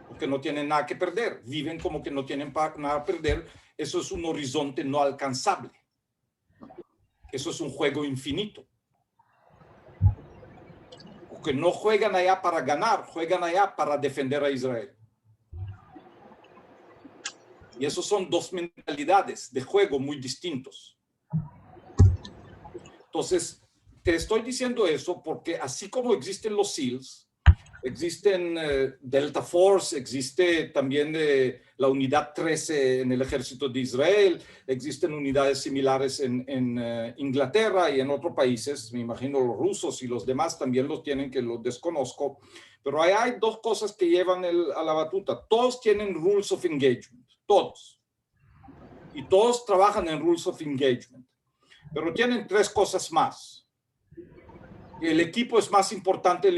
porque no tienen nada que perder. Viven como que no tienen nada que perder. Eso es un horizonte no alcanzable. Eso es un juego infinito. Porque no juegan allá para ganar, juegan allá para defender a Israel. Y esos son dos mentalidades de juego muy distintos. Entonces, te estoy diciendo eso porque así como existen los SEALs, existen Delta Force, existe también la Unidad 13 en el Ejército de Israel, existen unidades similares en Inglaterra y en otros países. Me imagino los rusos y los demás también los tienen, que los desconozco. Pero ahí hay dos cosas que llevan a la batuta. Todos tienen Rules of Engagement, todos. Y todos trabajan en Rules of Engagement. Pero tienen 3 cosas más. El equipo es más importante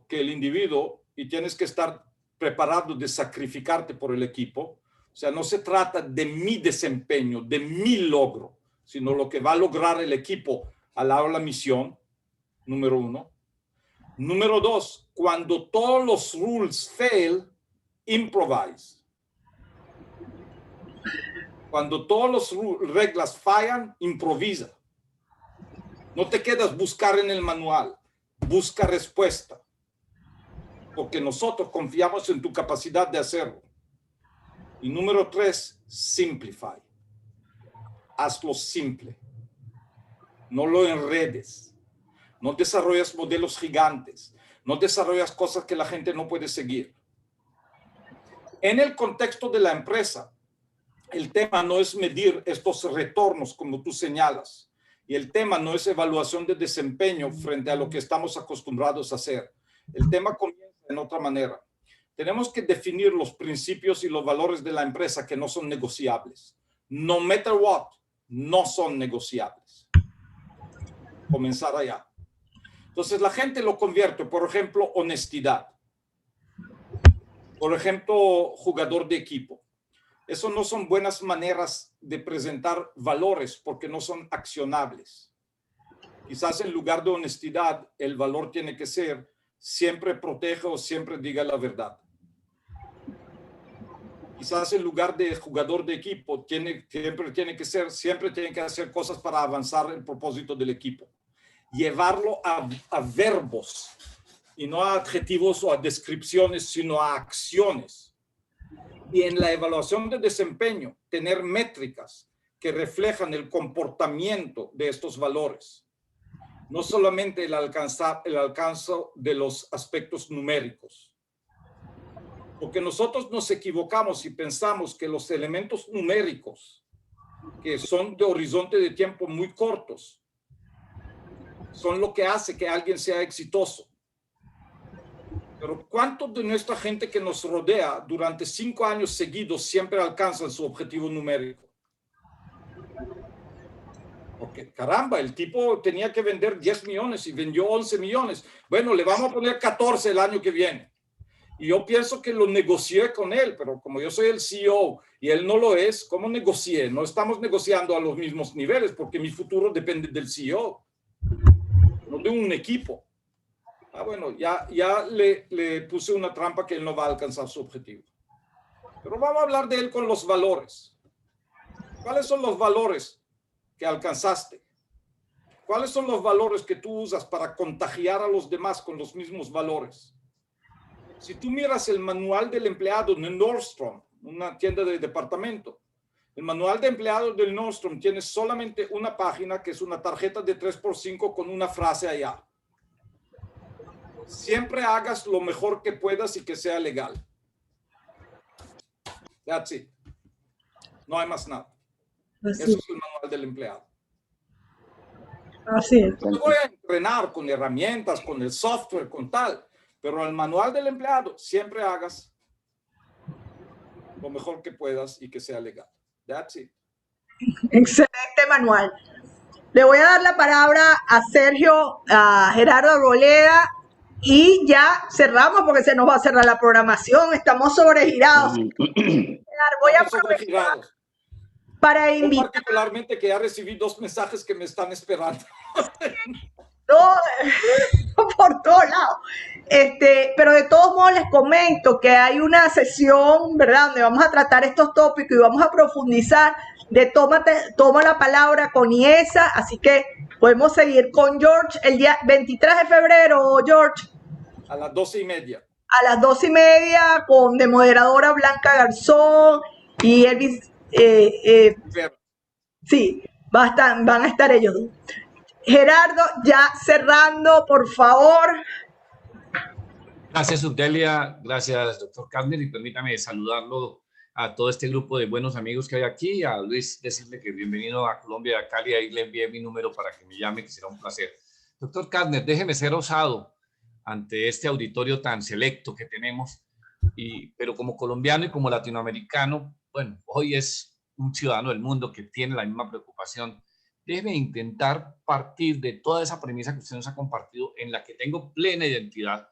que el individuo y tienes que estar preparado de sacrificarte por el equipo. O sea, no se trata de mi desempeño, de mi logro, sino lo que va a lograr el equipo al lado de la misión, número 1. Número 2, cuando todos los rules fail, improvise. Cuando todas las reglas fallan, improvisa. No te quedas buscar en el manual, busca respuesta, porque nosotros confiamos en tu capacidad de hacerlo. Y número 3, simplify. Hazlo simple. No lo enredes. No desarrollas modelos gigantes. No desarrollas cosas que la gente no puede seguir. En el contexto de la empresa, el tema no es medir estos retornos como tú señalas. Y el tema no es evaluación de desempeño frente a lo que estamos acostumbrados a hacer. El tema comienza en otra manera. Tenemos que definir los principios y los valores de la empresa que no son negociables. No matter what, no son negociables. Comenzar allá. Entonces la gente lo convierte, por ejemplo, honestidad. Por ejemplo, jugador de equipo. Eso no son buenas maneras de presentar valores porque no son accionables. Quizás en lugar de honestidad, el valor tiene que ser siempre proteja o siempre diga la verdad. Quizás en lugar de jugador de equipo, siempre tiene que hacer cosas para avanzar el propósito del equipo. Llevarlo a verbos y no a adjetivos o a descripciones, sino a acciones. Y en la evaluación de desempeño, tener métricas que reflejan el comportamiento de estos valores. No solamente el alcance de los aspectos numéricos. Porque nosotros nos equivocamos y pensamos que los elementos numéricos, que son de horizonte de tiempo muy cortos, son lo que hace que alguien sea exitoso. Pero ¿cuántos de nuestra gente que nos rodea durante 5 años seguidos siempre alcanzan su objetivo numérico? Porque, caramba, el tipo tenía que vender 10 millones y vendió 11 millones. Bueno, le vamos a poner 14 el año que viene. Y yo pienso que lo negocié con él, pero como yo soy el CEO y él no lo es, ¿cómo negocié? No estamos negociando a los mismos niveles porque mi futuro depende del CEO, no de un equipo. Bueno, ya le puse una trampa que él no va a alcanzar su objetivo. Pero vamos a hablar de él con los valores. ¿Cuáles son los valores que alcanzaste? ¿Cuáles son los valores que tú usas para contagiar a los demás con los mismos valores? Si tú miras el manual del empleado de Nordstrom, una tienda de departamento, el manual de empleado del Nordstrom tiene solamente una página que es una tarjeta de 3x5 con una frase allá. Siempre hagas lo mejor que puedas y que sea legal. That's it. No hay más nada. Eso es el manual del empleado. Así es. Yo te voy a entrenar con herramientas, con el software, con tal. Pero el manual del empleado, siempre hagas lo mejor que puedas y que sea legal. That's it. Excelente manual. Le voy a dar la palabra a Sergio, a Gerardo Arboleda y ya cerramos porque se nos va a cerrar la programación. Estamos sobregirados. Voy a aprovechar para invitar. Yo particularmente que ya recibí 2 mensajes que me están esperando. Por todos lados. Pero de todos modos les comento que hay una sesión, ¿verdad?, donde vamos a tratar estos tópicos y vamos a profundizar de toma la palabra con IESA, así que podemos seguir con George el día 23 de febrero, George. A las 12:30. A las 12:30 con de moderadora Blanca Garzón y Elvis. Sí, van a estar ellos dos. Gerardo, ya cerrando, por favor. Gracias, Subdelia. Gracias, doctor Kastner. Y permítame saludarlo a todo este grupo de buenos amigos que hay aquí. A Luis decirle que bienvenido a Colombia, a Cali. Ahí le envié mi número para que me llame, que será un placer. Doctor Kastner, déjeme ser osado ante este auditorio tan selecto que tenemos. Pero como colombiano y como latinoamericano, bueno, hoy es un ciudadano del mundo que tiene la misma preocupación. Debe intentar partir de toda esa premisa que usted nos ha compartido, en la que tengo plena identidad,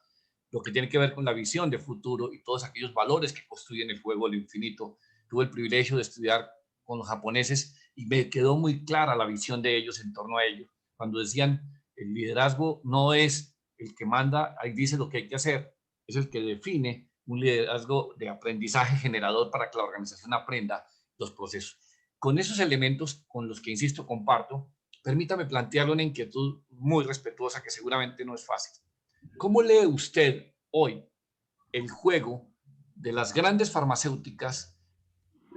lo que tiene que ver con la visión de futuro y todos aquellos valores que construyen el juego del infinito. Tuve el privilegio de estudiar con los japoneses y me quedó muy clara la visión de ellos en torno a ello. Cuando decían, el liderazgo no es el que manda, ahí dice lo que hay que hacer, es el que define un liderazgo de aprendizaje generador para que la organización aprenda los procesos. Con esos elementos con los que, insisto, comparto, permítame plantearle una inquietud muy respetuosa que seguramente no es fácil. ¿Cómo lee usted hoy el juego de las grandes farmacéuticas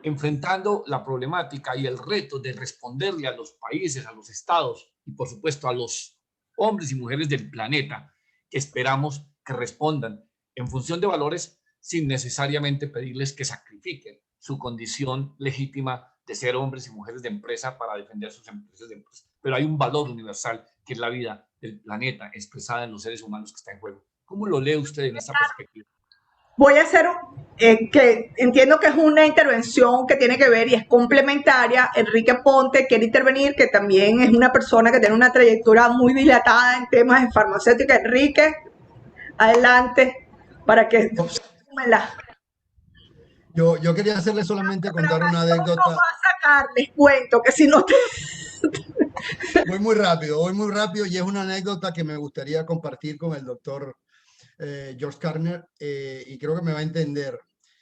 enfrentando la problemática y el reto de responderle a los países, a los estados y, por supuesto, a los hombres y mujeres del planeta que esperamos que respondan en función de valores sin necesariamente pedirles que sacrifiquen su condición legítima de ser hombres y mujeres de empresa para defender sus empresas de empresa? Pero hay un valor universal que es la vida del planeta expresada en los seres humanos que está en juego. ¿Cómo lo lee usted en esta perspectiva? Voy a hacer que entiendo que es una intervención que tiene que ver y es complementaria. Enrique Ponte quiere intervenir, que también es una persona que tiene una trayectoria muy dilatada en temas de farmacéutica. Enrique, adelante para que Yo quería hacerle solamente contar una anécdota. No va a sacar, les cuento que si no te... Voy muy rápido y es una anécdota que me gustaría compartir con el doctor George Kastner y creo que me va a entender.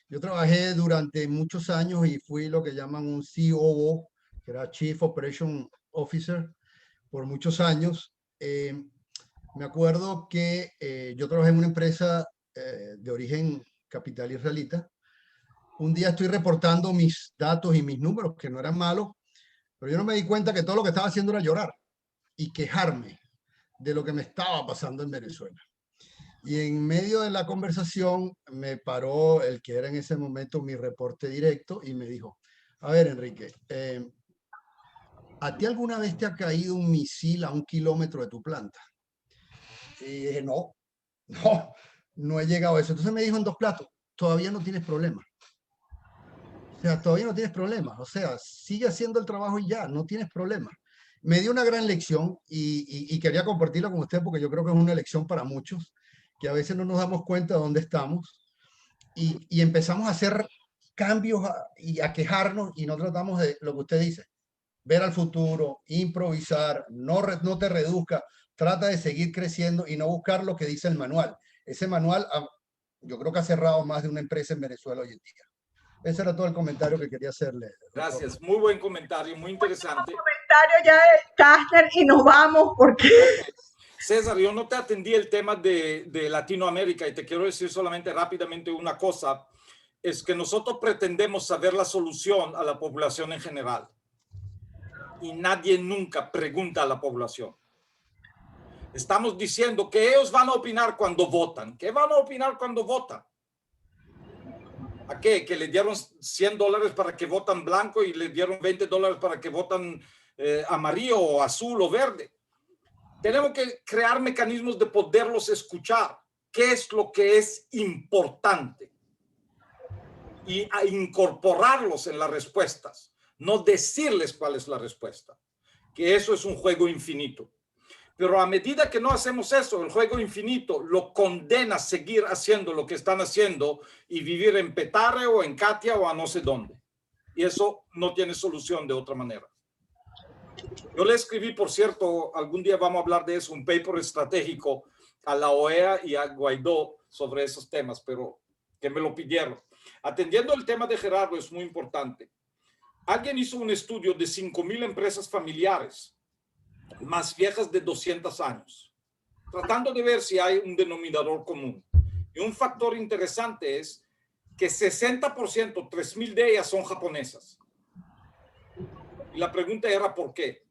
Yo trabajé durante muchos años y fui lo que llaman un COO, que era Chief Operation Officer, por muchos años. Me acuerdo que yo trabajé en una empresa de origen capital israelita. Un día estoy reportando mis datos y mis números, que no eran malos, pero yo no me di cuenta que todo lo que estaba haciendo era llorar y quejarme de lo que me estaba pasando en Venezuela. Y en medio de la conversación me paró el que era en ese momento mi reporte directo y me dijo, a ver, Enrique, ¿a ti alguna vez te ha caído un misil a 1 kilómetro de tu planta? Y dije, no he llegado a eso. Entonces me dijo en 2 platos, todavía no tienes problema. O sea, todavía no tienes problemas. O sea, sigue haciendo el trabajo y ya, no tienes problemas. me dio una gran lección y quería compartirla con usted porque yo creo que es una lección para muchos, que a veces no nos damos cuenta de dónde estamos y empezamos a hacer cambios y a quejarnos y no tratamos de lo que usted dice, ver al futuro, improvisar, no te reduzca, trata de seguir creciendo y no buscar lo que dice el manual. Ese manual yo creo que ha cerrado más de una empresa en Venezuela hoy en día. Ese era todo el comentario que quería hacerle. Gracias, muy buen comentario, muy interesante. Comentario ya de Kastner y nos vamos porque... Okay. César, yo no te atendí el tema de Latinoamérica y te quiero decir solamente rápidamente una cosa, es que nosotros pretendemos saber la solución a la población en general y nadie nunca pregunta a la población. Estamos diciendo que ellos van a opinar cuando votan. ¿Qué van a opinar cuando votan? ¿A qué? ¿Que le dieron $100 para que votan blanco y le dieron $20 para que votan amarillo o azul o verde? Tenemos que crear mecanismos de poderlos escuchar. ¿Qué es lo que es importante? Y a incorporarlos en las respuestas. No decirles cuál es la respuesta. Que eso es un juego infinito. Pero a medida que no hacemos eso, el juego infinito lo condena a seguir haciendo lo que están haciendo y vivir en Petare o en Katia o a no sé dónde. Y eso no tiene solución de otra manera. Yo le escribí, por cierto, algún día vamos a hablar de eso, un paper estratégico a la OEA y a Guaidó sobre esos temas, pero que me lo pidieron. Atendiendo el tema de Gerardo, es muy importante. Alguien hizo un estudio de 5,000 empresas familiares más viejas de 200 años, tratando de ver si hay un denominador común. Y un factor interesante es que 60%, 3,000 de ellas son japonesas. Y la pregunta era ¿por qué?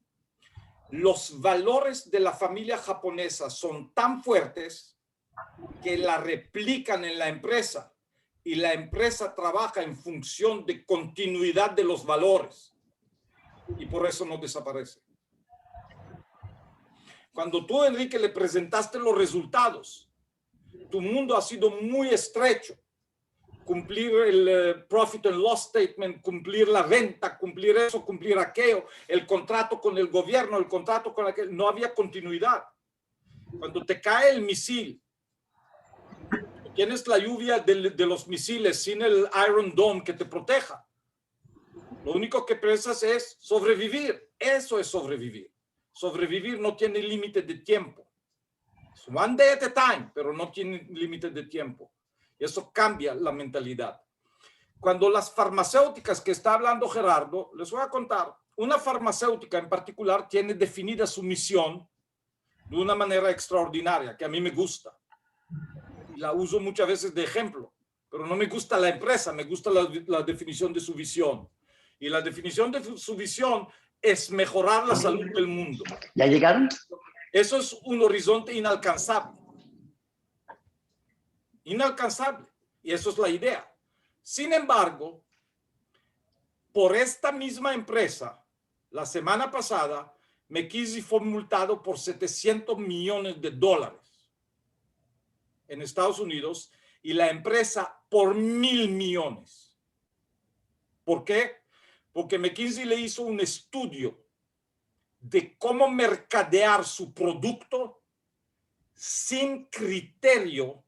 Los valores de la familia japonesa son tan fuertes que la replican en la empresa y la empresa trabaja en función de continuidad de los valores y por eso no desaparece. Cuando tú, Enrique, le presentaste los resultados, tu mundo ha sido muy estrecho. Cumplir el profit and loss statement, cumplir la venta, cumplir eso, cumplir aquello, el contrato con el gobierno, el contrato con aquel, no había continuidad. Cuando te cae el misil, tienes la lluvia de los misiles sin el Iron Dome que te proteja. Lo único que piensas es sobrevivir. Eso es sobrevivir. Sobrevivir no tiene límite de tiempo. Es one day at a time, pero no tiene límite de tiempo. Y eso cambia la mentalidad. Cuando las farmacéuticas que está hablando Gerardo, les voy a contar, una farmacéutica en particular tiene definida su misión de una manera extraordinaria, que a mí me gusta. Y la uso muchas veces de ejemplo, pero no me gusta la empresa, me gusta la definición de su visión. Y la definición de su visión es mejorar la salud del mundo. ¿Ya llegaron? Eso es un horizonte inalcanzable. Inalcanzable. Y eso es la idea. Sin embargo, por esta misma empresa, la semana pasada, McKinsey fue multado por $700 millones en Estados Unidos y la empresa por 1,000 millones. ¿Por qué? Porque McKinsey le hizo un estudio de cómo mercadear su producto sin criterio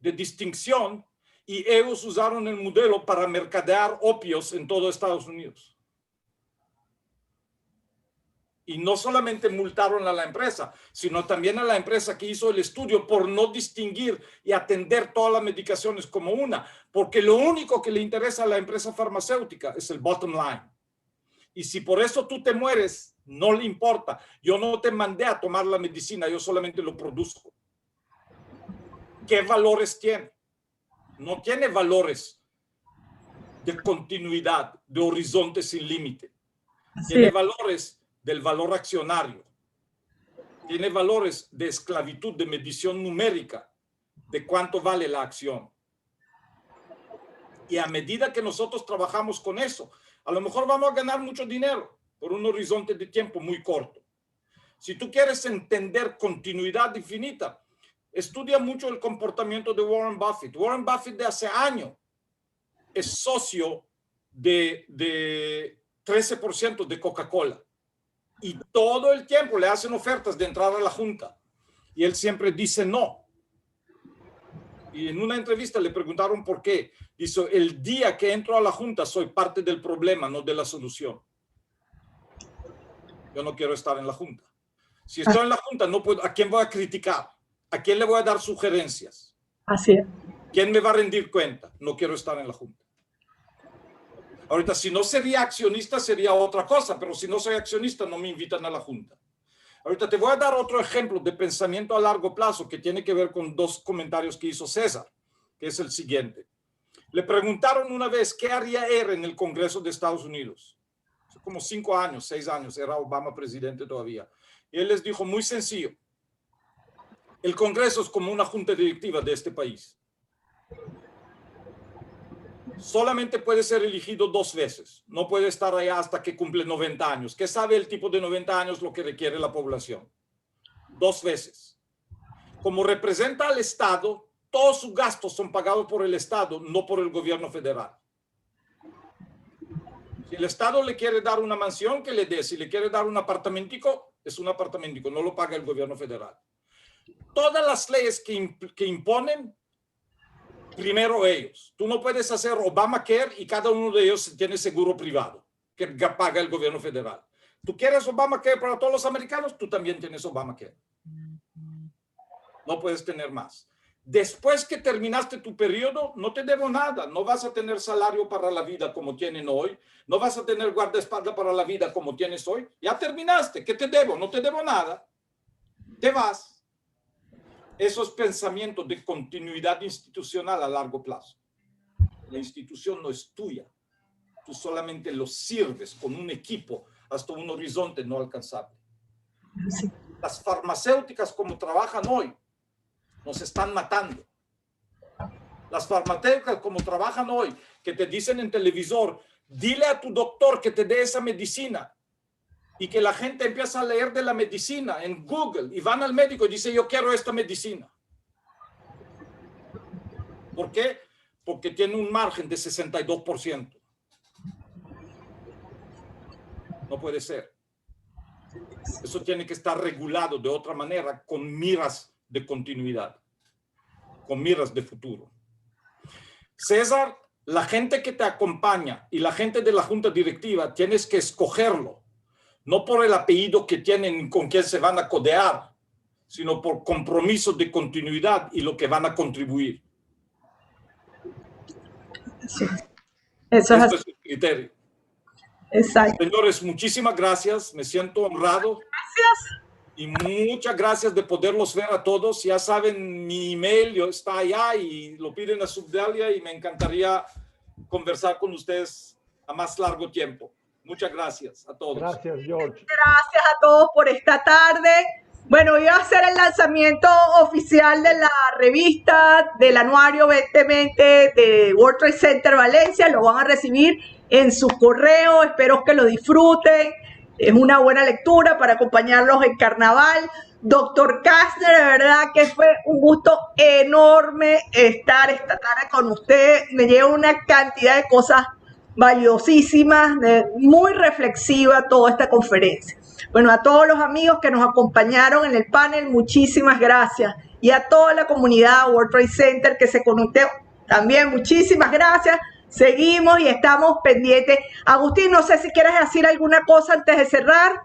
de distinción y ellos usaron el modelo para mercadear opios en todo Estados Unidos. Y no solamente multaron a la empresa, sino también a la empresa que hizo el estudio por no distinguir y atender todas las medicaciones como una, porque lo único que le interesa a la empresa farmacéutica es el bottom line. Y si por eso tú te mueres, no le importa. Yo no te mandé a tomar la medicina, yo solamente lo produzco. ¿Qué valores tiene? No tiene valores de continuidad, de horizonte sin límite. Tiene valores del valor accionario. Tiene valores de esclavitud, de medición numérica, de cuánto vale la acción. Y a medida que nosotros trabajamos con eso, a lo mejor vamos a ganar mucho dinero por un horizonte de tiempo muy corto. Si tú quieres entender continuidad infinita, estudia mucho el comportamiento de Warren Buffett. Warren Buffett de hace años es socio de 13% de Coca-Cola. y todo el tiempo le hacen ofertas de entrar a la Junta y él siempre dice no. Y en una entrevista le preguntaron por qué. Dice, el día que entro a la Junta soy parte del problema, no de la solución. Yo no quiero estar en la Junta. Si estoy en la Junta, no puedo, ¿a quién voy a criticar? ¿A quién le voy a dar sugerencias? Así es. ¿Quién me va a rendir cuenta? No quiero estar en la Junta. Ahorita, si no sería accionista, sería otra cosa, pero si no soy accionista, no me invitan a la Junta. Ahorita te voy a dar otro ejemplo de pensamiento a largo plazo que tiene que ver con dos comentarios que hizo César, que es el siguiente. Le preguntaron una vez qué haría él en el Congreso de Estados Unidos. Hace como 5 años, 6 años, era Obama presidente todavía. Y él les dijo muy sencillo. El Congreso es como una junta directiva de este país. Solamente puede ser elegido 2 veces. No puede estar allá hasta que cumple 90 años. ¿Qué sabe el tipo de 90 años lo que requiere la población? 2 veces. Como representa al Estado, todos sus gastos son pagados por el Estado, no por el gobierno federal. Si el Estado le quiere dar una mansión, que le dé. Si le quiere dar un apartamentico, es un apartamentico, no lo paga el gobierno federal. Todas las leyes que imponen, primero ellos. Tú no puedes hacer Obamacare y cada uno de ellos tiene seguro privado que paga el gobierno federal. Tú quieres Obamacare para todos los americanos, tú también tienes Obamacare. No puedes tener más. Después que terminaste tu periodo, no te debo nada. No vas a tener salario para la vida como tienen hoy. No vas a tener guardaespaldas para la vida como tienes hoy. Ya terminaste. ¿Qué te debo? No te debo nada. Te vas. Esos pensamientos de continuidad institucional a largo plazo. La institución no es tuya. Tú solamente lo sirves con un equipo hasta un horizonte no alcanzable. Sí. Las farmacéuticas como trabajan hoy nos están matando. Las farmacéuticas como trabajan hoy, que te dicen en televisor, dile a tu doctor que te dé esa medicina. Y que la gente empieza a leer de la medicina en Google y van al médico y dice, yo quiero esta medicina. ¿Por qué? Porque tiene un margen de 62%. No puede ser. Eso tiene que estar regulado de otra manera, con miras de continuidad, con miras de futuro. César, la gente que te acompaña y la gente de la junta directiva, tienes que escogerlo. No por el apellido que tienen con quien se van a codear, sino por compromisos de continuidad y lo que van a contribuir. Eso es el criterio. Exacto. Señores, muchísimas gracias. Me siento honrado. Gracias. Y muchas gracias de poderlos ver a todos. Ya saben, mi email está allá y lo piden a Subdelia y me encantaría conversar con ustedes a más largo tiempo. Muchas gracias a todos. Gracias, George. Gracias a todos por esta tarde. Bueno, iba a hacer el lanzamiento oficial de la revista del anuario 2020 de World Trade Center Valencia. Lo van a recibir en su correo. Espero que lo disfruten. Es una buena lectura para acompañarlos en carnaval. Doctor Kastner, de verdad que fue un gusto enorme estar esta tarde con usted. Me lleva una cantidad de cosas valiosísimas, muy reflexiva toda esta conferencia. Bueno, a todos los amigos que nos acompañaron en el panel, muchísimas gracias. Y a toda la comunidad World Trade Center que se conectó también, muchísimas gracias. Seguimos y estamos pendientes. Agustín, no sé si quieres decir alguna cosa antes de cerrar.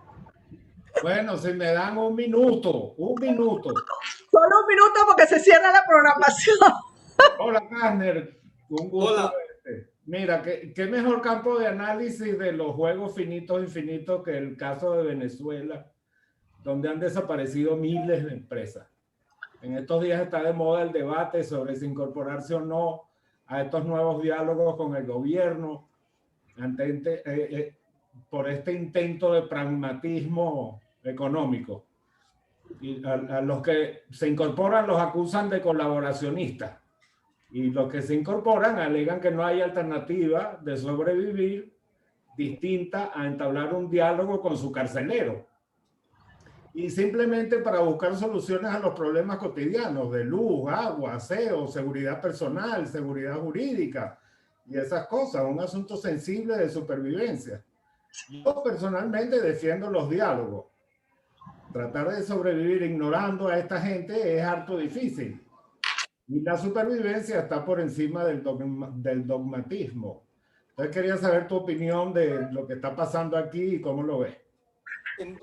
Bueno, si me dan un minuto. Solo un minuto porque se cierra la programación. Hola, Kastner. Un gusto. Hola. Verte. Mira, ¿qué mejor campo de análisis de los juegos finitos infinitos que el caso de Venezuela, donde han desaparecido miles de empresas. En estos días está de moda el debate sobre si incorporarse o no a estos nuevos diálogos con el gobierno por este intento de pragmatismo económico. Y a los que se incorporan los acusan de colaboracionistas. Y los que se incorporan alegan que no hay alternativa de sobrevivir distinta a entablar un diálogo con su carcelero. Y simplemente para buscar soluciones a los problemas cotidianos de luz, agua, aseo, seguridad personal, seguridad jurídica y esas cosas, un asunto sensible de supervivencia. Yo personalmente defiendo los diálogos. Tratar de sobrevivir ignorando a esta gente es harto difícil. Y la supervivencia está por encima del dogmatismo. Entonces quería saber tu opinión de lo que está pasando aquí y cómo lo ves.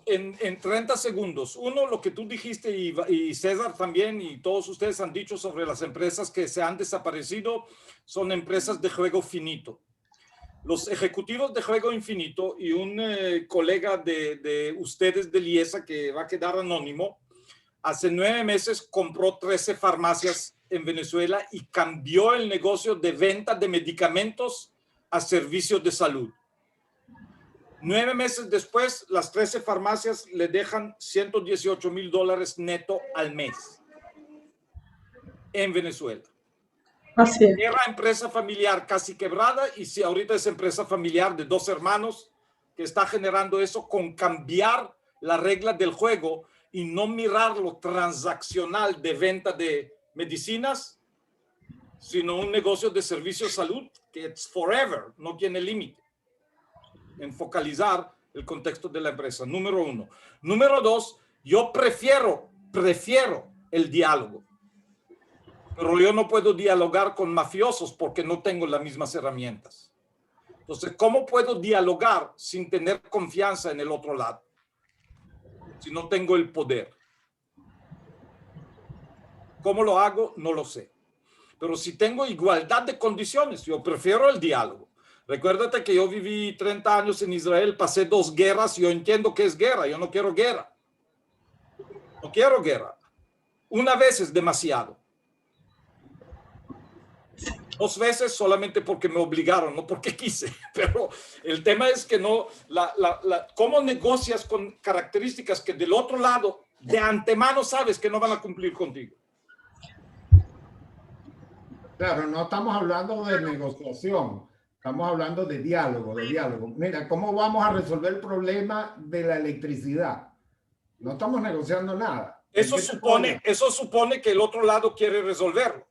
En 30 segundos. Uno, lo que tú dijiste y César también y todos ustedes han dicho sobre las empresas que se han desaparecido, son empresas de juego finito. Los ejecutivos de juego infinito y un colega de ustedes de Liesa, que va a quedar anónimo, hace 9 meses compró 13 farmacias en Venezuela y cambió el negocio de venta de medicamentos a servicios de salud. 9 meses después, las 13 farmacias le dejan $118,000 neto al mes en Venezuela. Así es. Era empresa familiar casi quebrada y si ahorita es empresa familiar de 2 hermanos que está generando eso con cambiar la regla del juego y no mirar lo transaccional de venta de medicinas, sino un negocio de servicios de salud que es forever, no tiene límite. En focalizar el contexto de la empresa, número 1. Número 2, yo prefiero el diálogo. Pero yo no puedo dialogar con mafiosos porque no tengo las mismas herramientas. Entonces, ¿cómo puedo dialogar sin tener confianza en el otro lado? Si no tengo el poder. ¿Cómo lo hago? No lo sé. Pero si tengo igualdad de condiciones, yo prefiero el diálogo. Recuérdate que yo viví 30 años en Israel, pasé 2 guerras, yo entiendo qué es guerra, yo no quiero guerra. No quiero guerra. Una vez es demasiado. 2 veces solamente porque me obligaron, no porque quise. Pero el tema es que no, ¿cómo negocias con características que del otro lado de antemano sabes que no van a cumplir contigo? Claro, no estamos hablando de negociación, estamos hablando de diálogo, Mira, ¿cómo vamos a resolver el problema de la electricidad? No estamos negociando nada. Eso supone que el otro lado quiere resolverlo.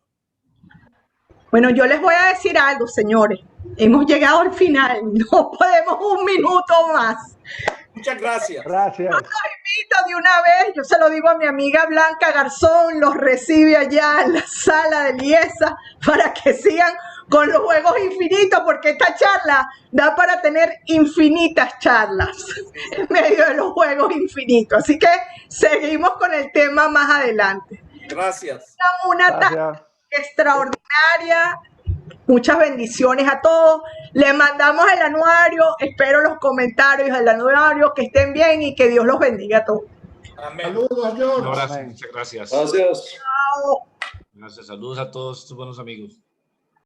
Bueno, yo les voy a decir algo, señores. Hemos llegado al final. No podemos un minuto más. Muchas gracias. Gracias. Yo los invito de una vez. Yo se lo digo a mi amiga Blanca Garzón. Los recibe allá en la sala de Liesa para que sigan con los juegos infinitos, porque esta charla da para tener infinitas charlas en medio de los juegos infinitos. Así que seguimos con el tema más adelante. Gracias. Una tarde extraordinaria. Muchas bendiciones a todos. Les mandamos el anuario. Espero los comentarios del anuario. Que estén bien y que Dios los bendiga a todos. Amén. Saludos, George. Un abrazo, muchas gracias. Gracias. Chao. Gracias, saludos a todos tus buenos amigos.